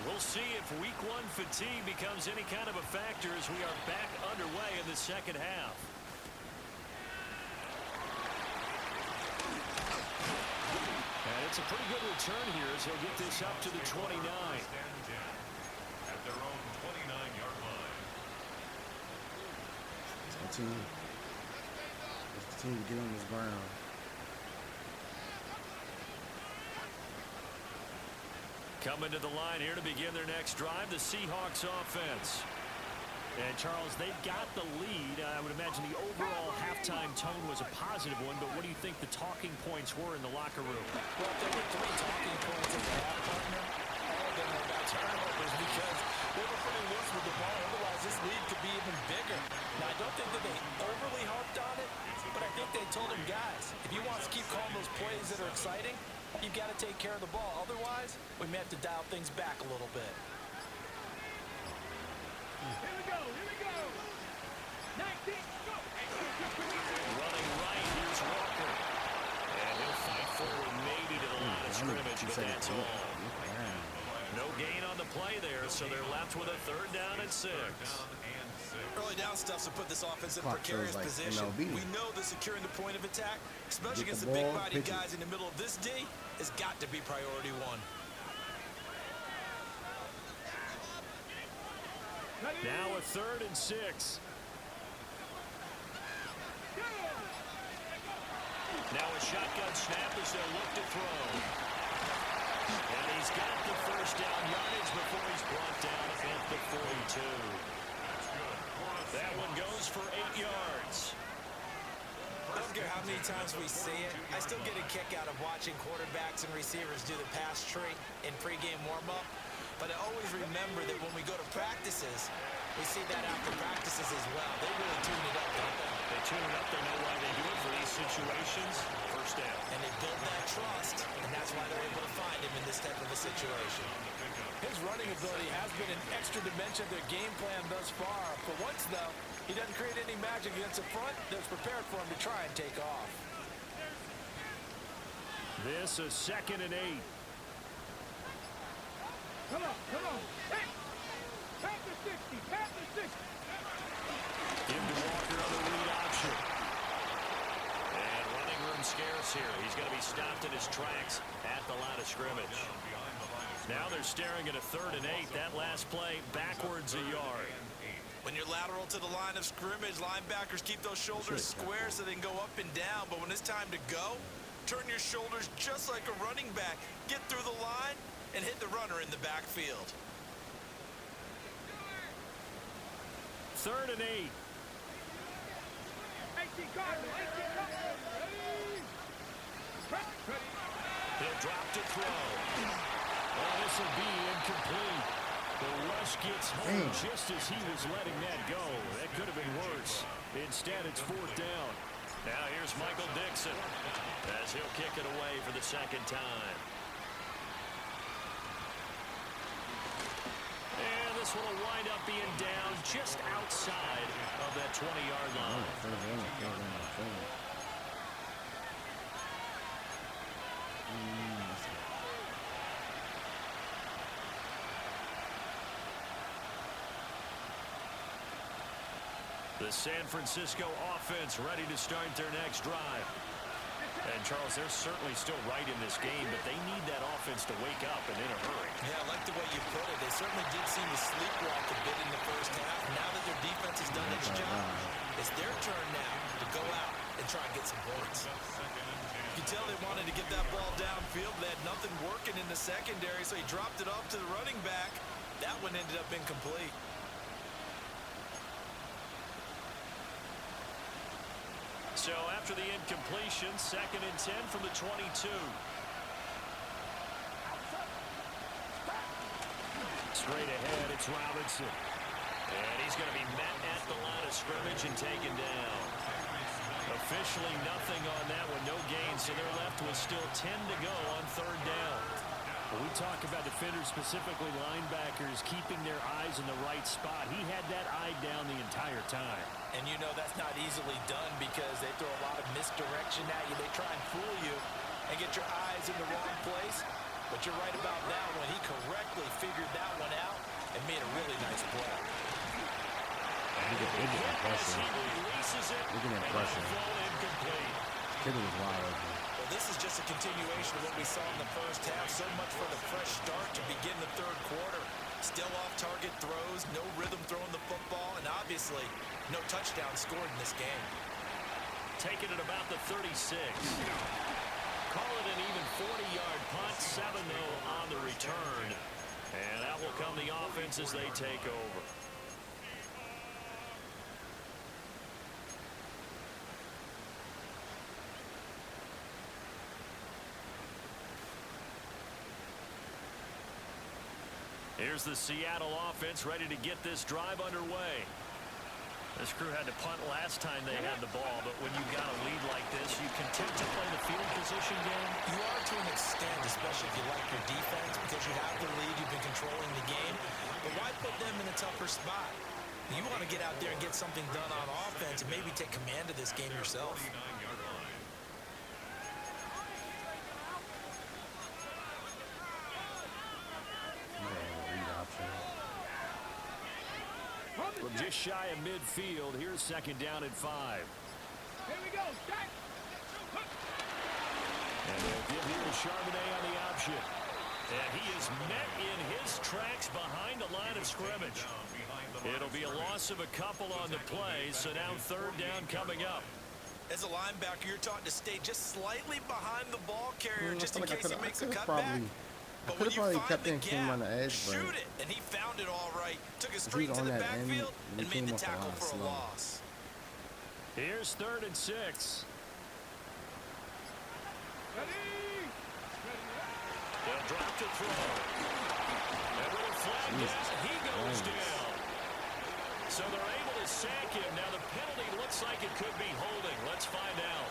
We'll see if week 1 fatigue becomes any kind of a factor as we are back underway in the second half. And it's a pretty good return here as he'll get this up to the 29. At their own 29-yard line. Let's continue to get on this ground. Coming to the line here to begin their next drive, the Seahawks offense. And, Charles, they've got the lead. I would imagine the overall halftime tone was a positive one, but what do you think the talking points were in the locker room? Well, there were 3 talking points at the half, partner. All of them were about turnovers because they were pretty loose with the ball. Otherwise, this lead could be even bigger. Now, I don't think that they overly harped on it, but I think they told him, guys, if you want to keep calling those plays that are exciting, you've got to take care of the ball. Otherwise, we may have to dial things back a little bit. Here we go. 19, go. Running right, here's Walker. And he'll fight forward maybe to the line of scrimmage, but that's all. No gain on the play there, so they're left with a 3rd down and 6. Early down stuff's to put this offense in a Clock precarious feels like position. MLB. We know that securing the point of attack, especially Get against the the ball, big-bodied pitch it. guys in the middle of this D, has got to be priority 1. Now a 3rd and 6. Now a shotgun snap as they'll look to throw. And he's got the first down yardage before he's brought down at the 42. That one goes for 8 yards. I don't care how many times we see it, I still get a kick out of watching quarterbacks and receivers do the pass tree in pregame warm-up. But I always remember that when we go to practices, we see that after practices as well. They really tune it up, don't they? They tune it up. They know why they do it for these situations. First down. And they build that trust, and that's why they're able to find him in this type of a situation. His running ability has been an extra dimension of their game plan thus far. For once, though, he doesn't create any magic against the front that's prepared for him to try and take off. This is 2nd and 8. Come on, come on. Hey! Pass the 60, pass the 60. Into Walker on the read option. And running room scarce here. He's going to be stopped in his tracks at the line of scrimmage. Now they're staring at a 3rd and 8. That last play backwards a yard. When you're lateral to the line of scrimmage, linebackers keep those shoulders square so they can go up and down. But when it's time to go, turn your shoulders just like a running back. Get through the line and hit the runner in the backfield. 3rd and 8. 18 Cardinals, 18 Cardinals. Ready? He'll drop to throw. Oh, this will be incomplete. The rush gets home just as he was letting that go. That could have been worse. Instead, it's 4th down. Now here's Michael Dixon as he'll kick it away for the 2nd time. And this one will wind up being down just outside of that 20-yard line. The San Francisco offense ready to start their next drive. And, Charles, they're certainly still right in this game, but they need that offense to wake up and in a hurry. Yeah, I like the way you put it. They certainly did seem to sleepwalk a bit in the first half. Now that their defense has done its job, it's their turn now to go out and try and get some points. You can tell they wanted to get that ball downfield. They had nothing working in the secondary, so he dropped it off to the running back. That one ended up incomplete. So after the incompletion, 2nd and 10 from the 22. Straight ahead, it's Robinson. And he's going to be met at the line of scrimmage and taken down. Officially nothing on that one, no gain, so they're left with still 10 to go on 3rd down. When we talk about defenders, specifically linebackers, keeping their eyes in the right spot, he had that eye down the entire time. And you know that's not easily done because they throw a lot of misdirection at you. They try and fool you and get your eyes in the wrong place. But you're right about that one. He correctly figured that one out and made a really nice play. We're getting pressure. We're getting pressure. Kid was wide open. Well, this is just a continuation of what we saw in the first half. So much for the fresh start to begin the 3rd quarter. Still off-target throws, no rhythm throwing the football, and obviously no touchdown scored in this game. Taking it about the 36. Call it an even 40-yard punt, 7-0 on the return. And that will come the offense as they take over. Here's the Seattle offense ready to get this drive underway. This crew had to punt last time they had the ball, but when you've got a lead like this, you continue to play the field position game. You are to an extent, especially if you like your defense, because you have the lead, you've been controlling the game. But why put them in a tougher spot? You want to get out there and get something done on offense and maybe take command of this game yourself. From just shy of midfield, here's 2nd down and 5. Here we go, start. And they'll give here to Charbonnet on the option. And he is met in his tracks behind the line of scrimmage. It'll be a loss of a couple on the play, so now 3rd down coming up. As a linebacker, you're taught to stay just slightly behind the ball carrier just in case he makes a cutback. But when you find the gap, shoot it. And he found it all right. Took it straight to the backfield and made the tackle for a loss. Here's 3rd and 6. They'll drop to throw. And with a flag down, he goes down. So they're able to sack him. Now the penalty looks like it could be holding. Let's find out.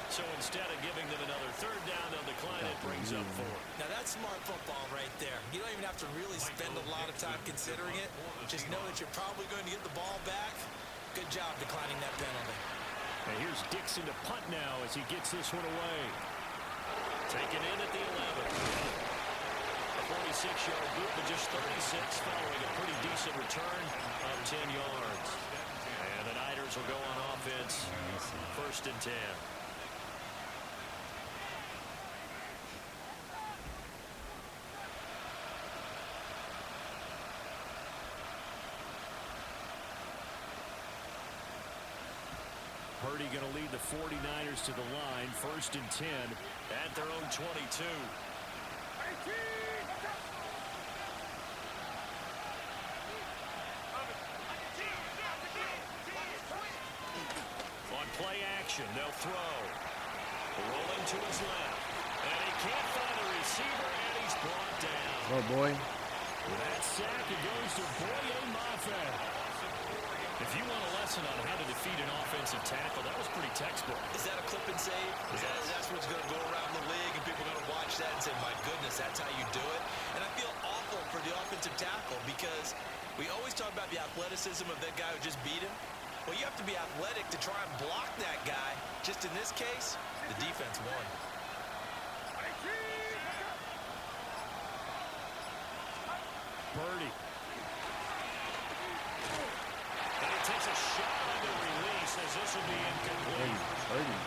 So instead of giving them another third down, they'll decline it. Brings up 4. Now that's smart football right there. You don't even have to really spend a lot of time considering it. Just know that you're probably going to get the ball back. Good job declining that penalty. And here's Dixon to punt now as he gets this one away. Taken in at the 11. A 46-yard boot, but just 36 following a pretty decent return of 10 yards. And the Niners will go on offense. 1st and 10. Purdy going to lead the 49ers to the line. 1st and 10 at their own 22. On play action, they'll throw. Rolling to his left. And he can't find a receiver, and he's brought down. Oh, boy. With that sack, it goes to Boye Mafe. If you want a lesson on how to defeat an offensive tackle, that was pretty textbook. Is that a clip and save? That's what's going to go around the league, and people are going to watch that and say, my goodness, that's how you do it. And I feel awful for the offensive tackle because we always talk about the athleticism of that guy who just beat him. Well, you have to be athletic to try and block that guy. Just in this case, the defense won. Purdy. And he takes a shot on the release as this will be incomplete. Purdy.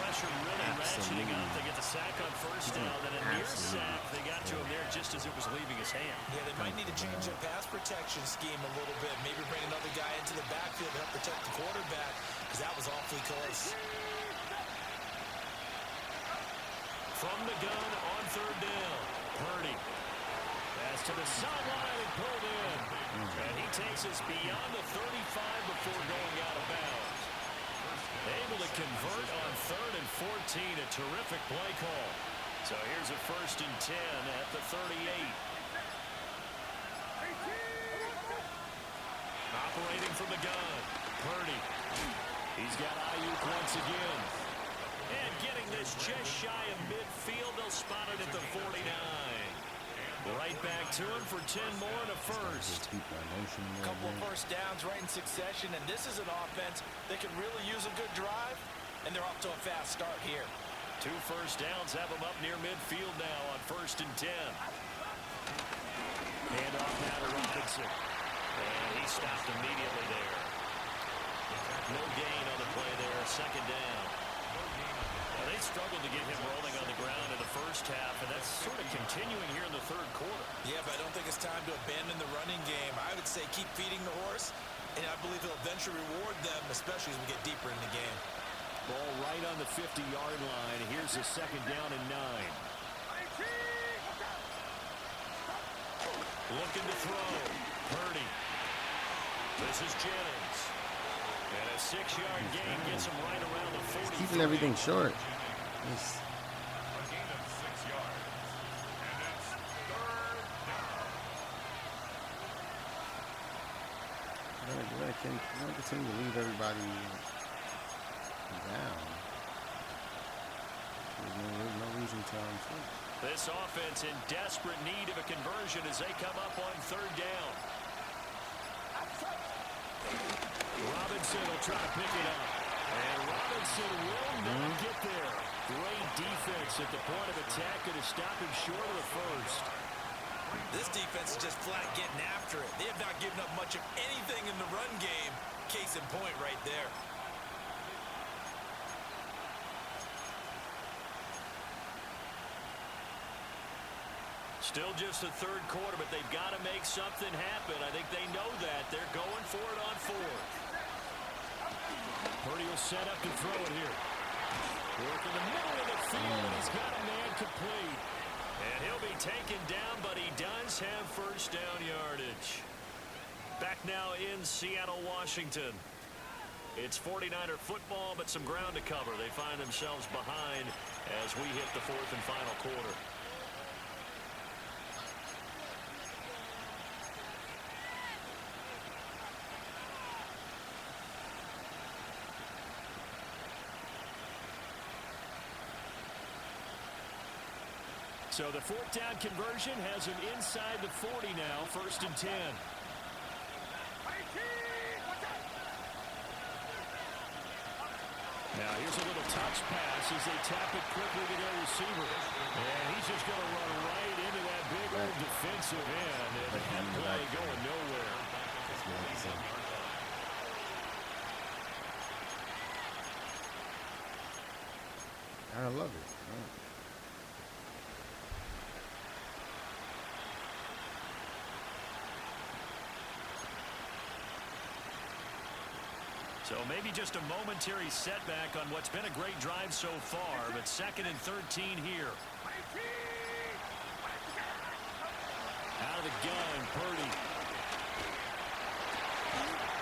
Pressure really ratcheting up. They get the sack on 1st down. Then a near sack. They got to him there just as it was leaving his hand. Yeah, they might need to change their pass protection scheme a little bit. Maybe bring another guy into the backfield to help protect the quarterback because that was awfully close. From the gun on 3rd down. Purdy. Pass to the sideline and pulled in. And he takes us beyond the 35 before going out of bounds. Able to convert on 3rd and 14. A terrific play call. So here's a 1st and 10 at the 38. Operating from the gun. Purdy. He's got Ayuk once again. And getting this just shy of midfield. They'll spot it at the 49. Right back to him for 10 more and a 1st. Couple of 1st downs right in succession, and this is an offense that can really use a good drive, and they're off to a fast start here. 2 1st downs have them up near midfield now on 1st and 10. Hand off now to Robinson. And he stopped immediately there. No gain on the play there, 2nd down. Now, they struggled to get him rolling on the ground in the 1st half, and that's sort of continuing here in the 3rd quarter. Yeah, but I don't think it's time to abandon the running game. I would say keep feeding the horse, and I believe he'll eventually reward them, especially as we get deeper in the game. Ball right on the 50-yard line. Here's a 2nd down and 9. Looking to throw. Purdy. This is Jennings. And a 6-yard gain gets him right around the 40. Keeping everything short. A gain of 6 yards. And it's 3rd down. We're gonna continue to leave everybody down. There's no reason to flip. This offense in desperate need of a conversion as they come up on 3rd down. Robinson will try to pick it up. And Robinson will not get there. Great defense at the point of attack to stop him short of the 1st. This defense is just flat getting after it. They have not given up much of anything in the run game. Case in point right there. Still just the 3rd quarter, but they've got to make something happen. I think they know that. They're going for it on 4th. Purdy will set up to throw it here. Work in the middle of the field, and he's got a man complete. And he'll be taken down, but he does have 1st down yardage. Back now in Seattle, Washington. It's 49er football, but some ground to cover. They find themselves behind as we hit the 4th and final quarter. So the fourth down conversion has him inside the 40 now, 1st and 10. Now here's a little touch pass as they tap it quickly to their receiver. And he's just going to run right into that big old defensive end. And that play going nowhere. I love it. So maybe just a momentary setback on what's been a great drive so far, but 2nd and 13 here. Out of the gun, Purdy.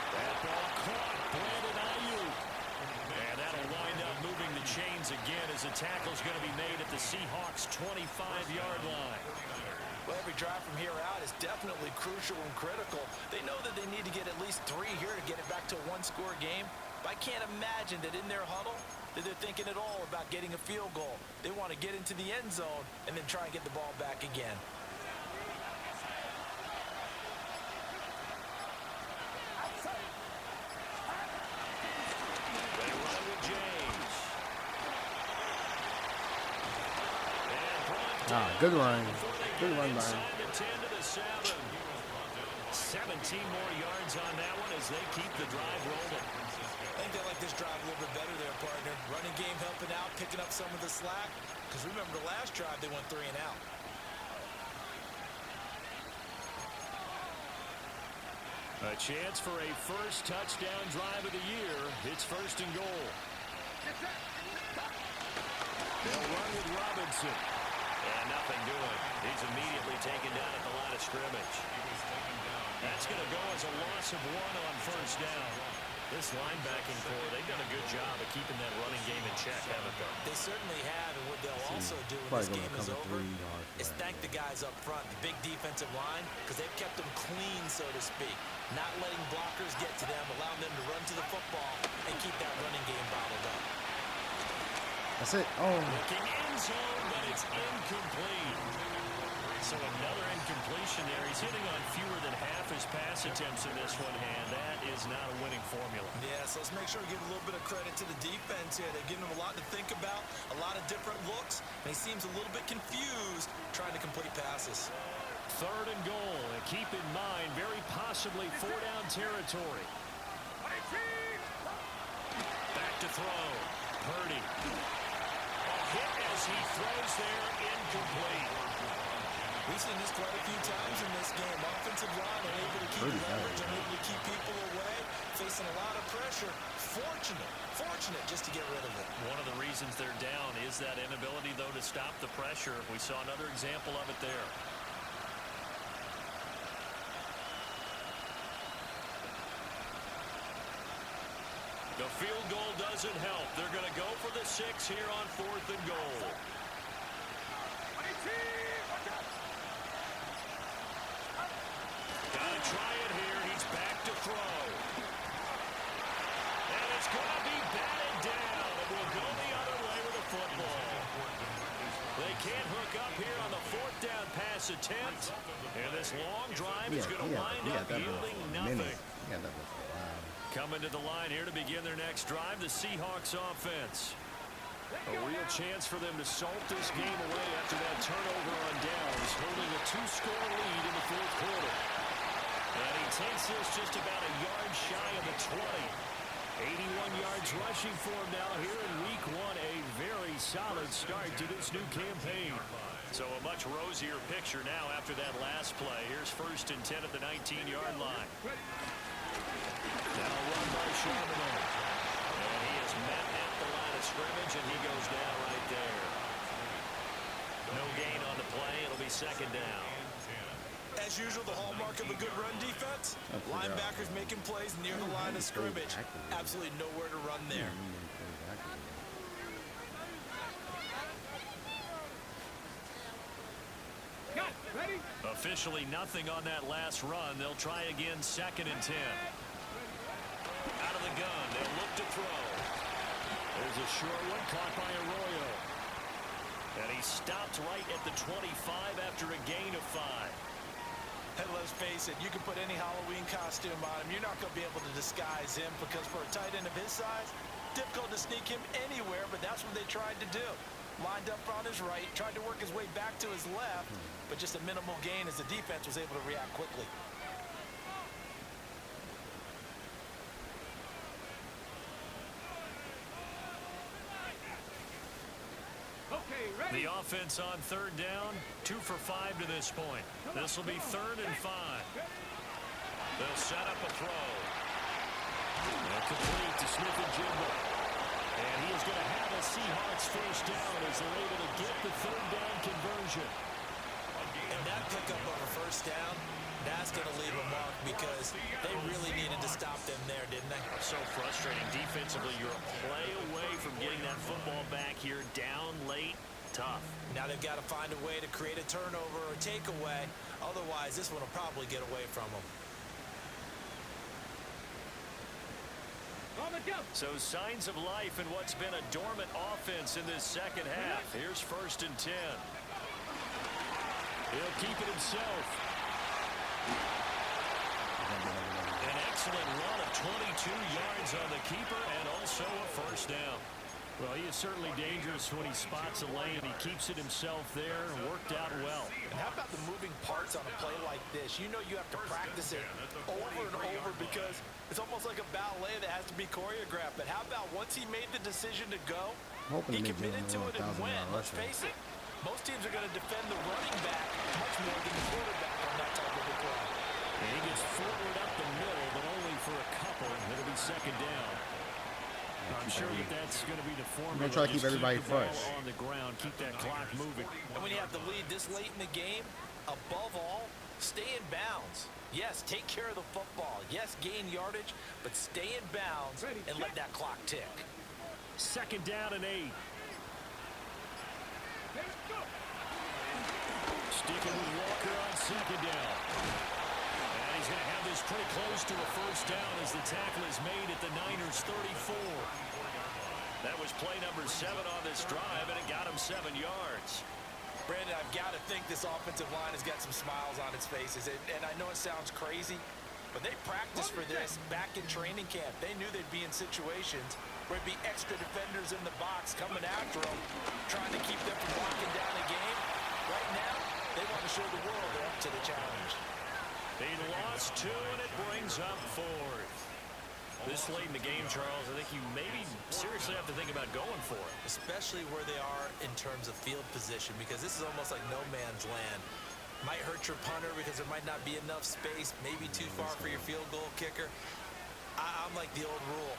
That ball caught, Brandon Ayuk. And that'll wind up moving the chains again as the tackle's going to be made at the Seahawks' 25-yard line. Well, every drive from here out is definitely crucial and critical. They know that they need to get at least 3 here to get it back to a one-score game. But I can't imagine that in their huddle that they're thinking at all about getting a field goal. They want to get into the end zone and then try and get the ball back again. They run with James. Good run. Good run, Byron. 17 more yards on that one as they keep the drive rolling. I think they like this drive a little bit better there, partner. Running game helping out, picking up some of the slack. Because remember, the last drive they went 3 and out. A chance for a first touchdown drive of the year. It's 1st and goal. They'll run with Robinson. And nothing doing. He's immediately taken down at the line of scrimmage. That's going to go as a loss of 1 on 1st down. This linebacking core, they've done a good job of keeping that running game in check, haven't they? They certainly have, and what they'll also do when this game is over is thank the guys up front, the big defensive line, because they've kept them clean, so to speak. Not letting blockers get to them, allowing them to run to the football and keep that running game bottled up. That's it. Oh. Looking end zone, but it's incomplete. So another incompletion there. He's hitting on fewer than half his pass attempts in this one, and that is not a winning formula. Yeah, so let's make sure we give a little bit of credit to the defense here. They're giving him a lot to think about, a lot of different looks, and he seems a little bit confused trying to complete passes. 3rd and goal, and keep in mind, very possibly 4-down territory. Back to throw. Purdy. A hit as he throws there, incomplete. We've seen this quite a few times in this game. Offensive line unable to keep leverage, unable to keep people away, facing a lot of pressure. Fortunate just to get rid of it. One of the reasons they're down is that inability, though, to stop the pressure. We saw another example of it there. The field goal doesn't help. They're going to go for the 6 here on 4th and goal. Gotta try it here. He's back to throw. And it's going to be batted down. It will go the other way with the football. They can't hook up here on the 4th down pass attempt. And this long drive is going to wind up yielding nothing. Coming to the line here to begin their next drive, the Seahawks offense. A real chance for them to salt this game away after that turnover on downs, holding a 2-score lead in the 4th quarter. And he takes this just about a yard shy of the 20. 81 yards rushing for him now here in week 1. A very solid start to this new campaign. So a much rosier picture now after that last play. Here's 1st and 10 at the 19-yard line. Now run by Charbonnet. And he is met at the line of scrimmage, and he goes down right there. No gain on the play. It'll be 2nd down. As usual, the hallmark of a good run defense, linebackers making plays near the line of scrimmage. Absolutely nowhere to run there. Ready? Officially nothing on that last run. They'll try again 2nd and 10. Out of the gun, they'll look to throw. There's a short one caught by Arroyo. And he stopped right at the 25 after a gain of 5. And let's face it, you can put any Halloween costume on him. You're not going to be able to disguise him because for a tight end of his size, difficult to sneak him anywhere, but that's what they tried to do. Lined up on his right, tried to work his way back to his left, but just a minimal gain as the defense was able to react quickly. Okay, ready? The offense on 3rd down, 2 for 5 to this point. This will be 3rd and 5. They'll set up a throw. And complete to Smith and Jigba. And he is going to have a Seahawks first down as they're able to get the 3rd down conversion. And that pickup of a first down, that's going to leave a mark because they really needed to stop them there, didn't they? So frustrating defensively. You're a play away from getting that football back here, down late. Tough. Now they've got to find a way to create a turnover or a takeaway. Otherwise, this one will probably get away from them. On the jump. So signs of life in what's been a dormant offense in this second half. Here's 1st and 10. He'll keep it himself. An excellent run of 22 yards on the keeper and also a first down. Well, he is certainly dangerous when he spots a lane. He keeps it himself there and worked out well. And how about the moving parts on a play like this? You know you have to practice it over and over because it's almost like a ballet that has to be choreographed. But how about once he made the decision to go, he committed to it and went. Let's face it, most teams are going to defend the running back much more than the quarterback on that type of a play. And he gets forward up the middle, but only for a couple. It'll be 2nd down. I'm sure that's going to be the formula. I'm going to try to keep everybody fresh. On the ground, keep that clock moving. And when you have the lead this late in the game, above all, stay in bounds. Yes, take care of the football. Yes, gain yardage, but stay in bounds and let that clock tick. 2nd down and 8. Sticking with Walker on 2nd down. And he's going to have this pretty close to a first down as the tackle is made at the Niners' 34. That was play number 7 on this drive, and it got him 7 yards. Brandon, I've got to think this offensive line has got some smiles on its faces. And I know it sounds crazy, but they practiced for this back in training camp. They knew they'd be in situations where it'd be extra defenders in the box coming after them, trying to keep them from locking down a game. Right now, they want to show the world they're up to the challenge. They lost 2, and it brings up 4th. This late in the game, Charles, I think you maybe seriously have to think about going for it. Especially where they are in terms of field position, because this is almost like no man's land. Might hurt your punter because there might not be enough space, maybe too far for your field goal kicker. I'm like the old rule.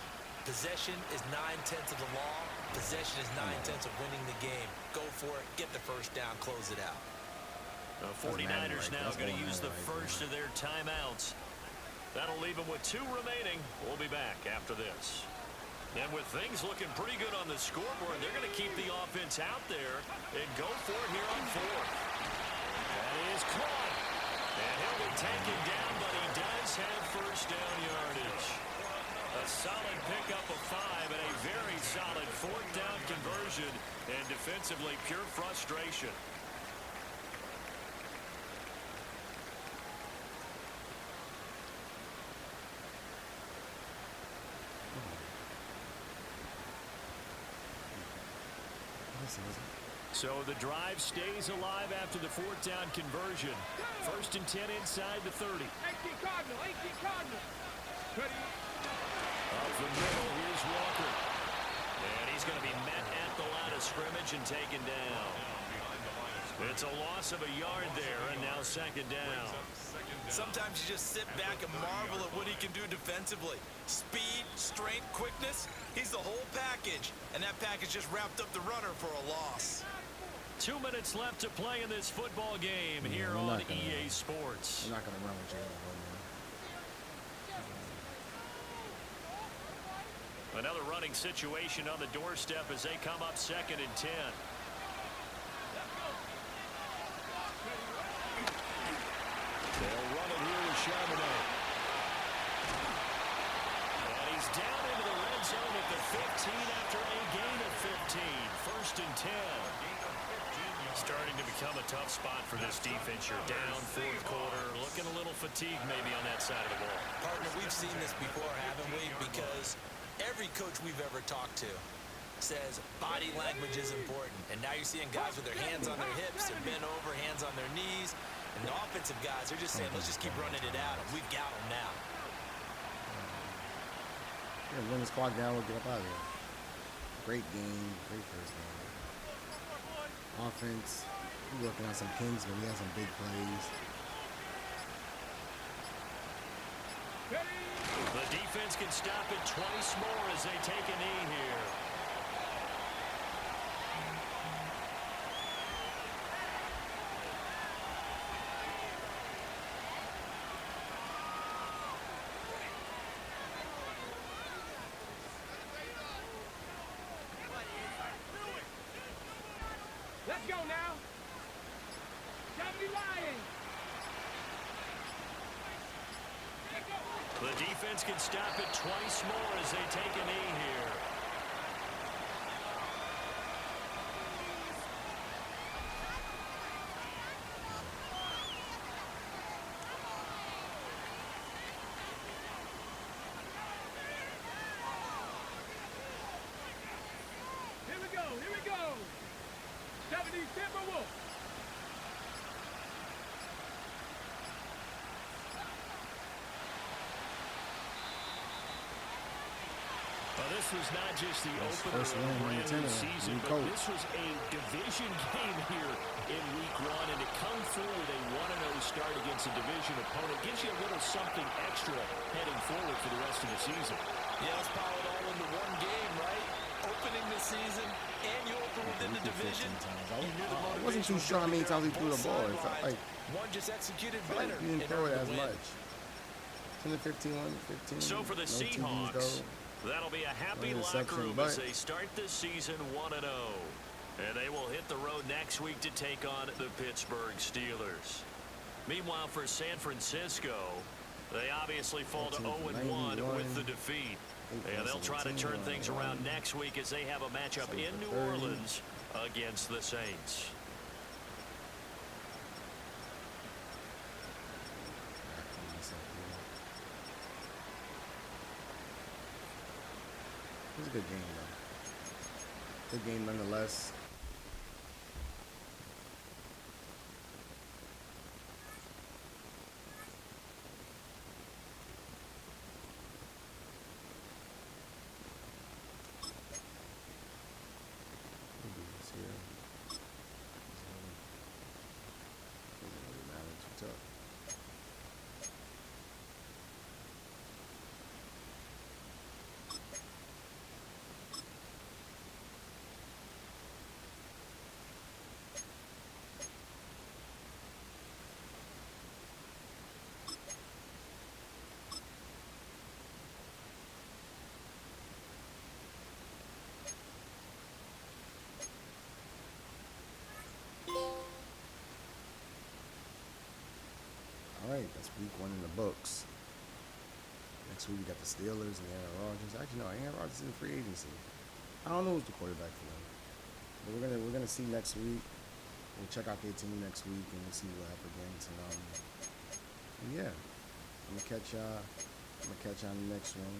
Possession is 9/10 of the law. Possession is 9/10 of winning the game. Go for it, get the first down, close it out. The 49ers now going to use the first of their timeouts. That'll leave them with 2 remaining. We'll be back after this. And with things looking pretty good on the scoreboard, they're going to keep the offense out there and go for it here on 4th. That is caught. And he'll be taken down, but he does have first down yardage. A solid pickup of 5 and a very solid 4th down conversion. And defensively, pure frustration. So the drive stays alive after the 4th down conversion. 1st and 10 inside the 30. 18 Cardinal, 18 Cardinal. Ready? Up the middle, here's Walker. And he's going to be met at the line of scrimmage and taken down. It's a loss of a yard there, and now 2nd down. Sometimes you just sit back and marvel at what he can do defensively. Speed, strength, quickness, he's the whole package. And that package just wrapped up the runner for a loss. 2 minutes left to play in this football game here on EA Sports. We're not going to run with Jalen right now. Another running situation on the doorstep as they come up 2nd and 10. They'll run it here with Charbonnet. And he's down into the red zone at the 15 after a gain of 15. 1st and 10. become a tough spot for this defense. You're down fourth quarter, looking a little fatigued maybe on that side of the ball. Partner, we've seen this before, haven't we? Because every coach we've ever talked to says body language is important. And now you're seeing guys with their hands on their hips, they're bent over, hands on their knees. And the offensive guys are just saying, let's just keep running it at them. We've got them now. Yeah, when this clock down, we'll get up out of here. Great game, great first game. Offense, we're working on some kings, but we have some big plays. The defense can stop it twice more as they take a knee here. Let's go now. Johnny Lion. The defense can stop it twice more as they take a knee here. Here we go. Here we go. 70 Timberwolves. This was not just the That's opener first of win a in brand the new tenure. season, New but coach. this was a division game here in week one, and to come through with a 1-0 start against a division opponent gives you a little something extra heading forward for the rest of the season. Yeah, let's pile it all into one game, right? Opening the season, and you open within the division. You knew the I wasn't too motivation sure how many was gonna times be he threw the there ball. on It both felt like, sidelines. One just executed felt like better. he didn't and throw it earned as the win. much. 10 to 15, 1 to 15. So for the no TDs Seahawks, though. that'll be a happy No locker interception, room but- as they start this season 1-0. And they will hit the road next week to take on the Pittsburgh Steelers. Meanwhile, for San Francisco, they obviously fall to 0-1 with the defeat. And they'll try to turn things around next week as they have a matchup in New Orleans against the Saints. It was a good game, though. Good game nonetheless. We'll do this here. Doesn't really matter. Too tough. All right, that's week one in the books. Next week we got the Steelers and Aaron Rodgers. Actually, no, Aaron Rodgers is in free agency. I don't know who's the quarterback for them, but we're gonna see next week. We'll check out their team next week and we'll see what happens against. And yeah, I'm gonna catch y'all on the next one.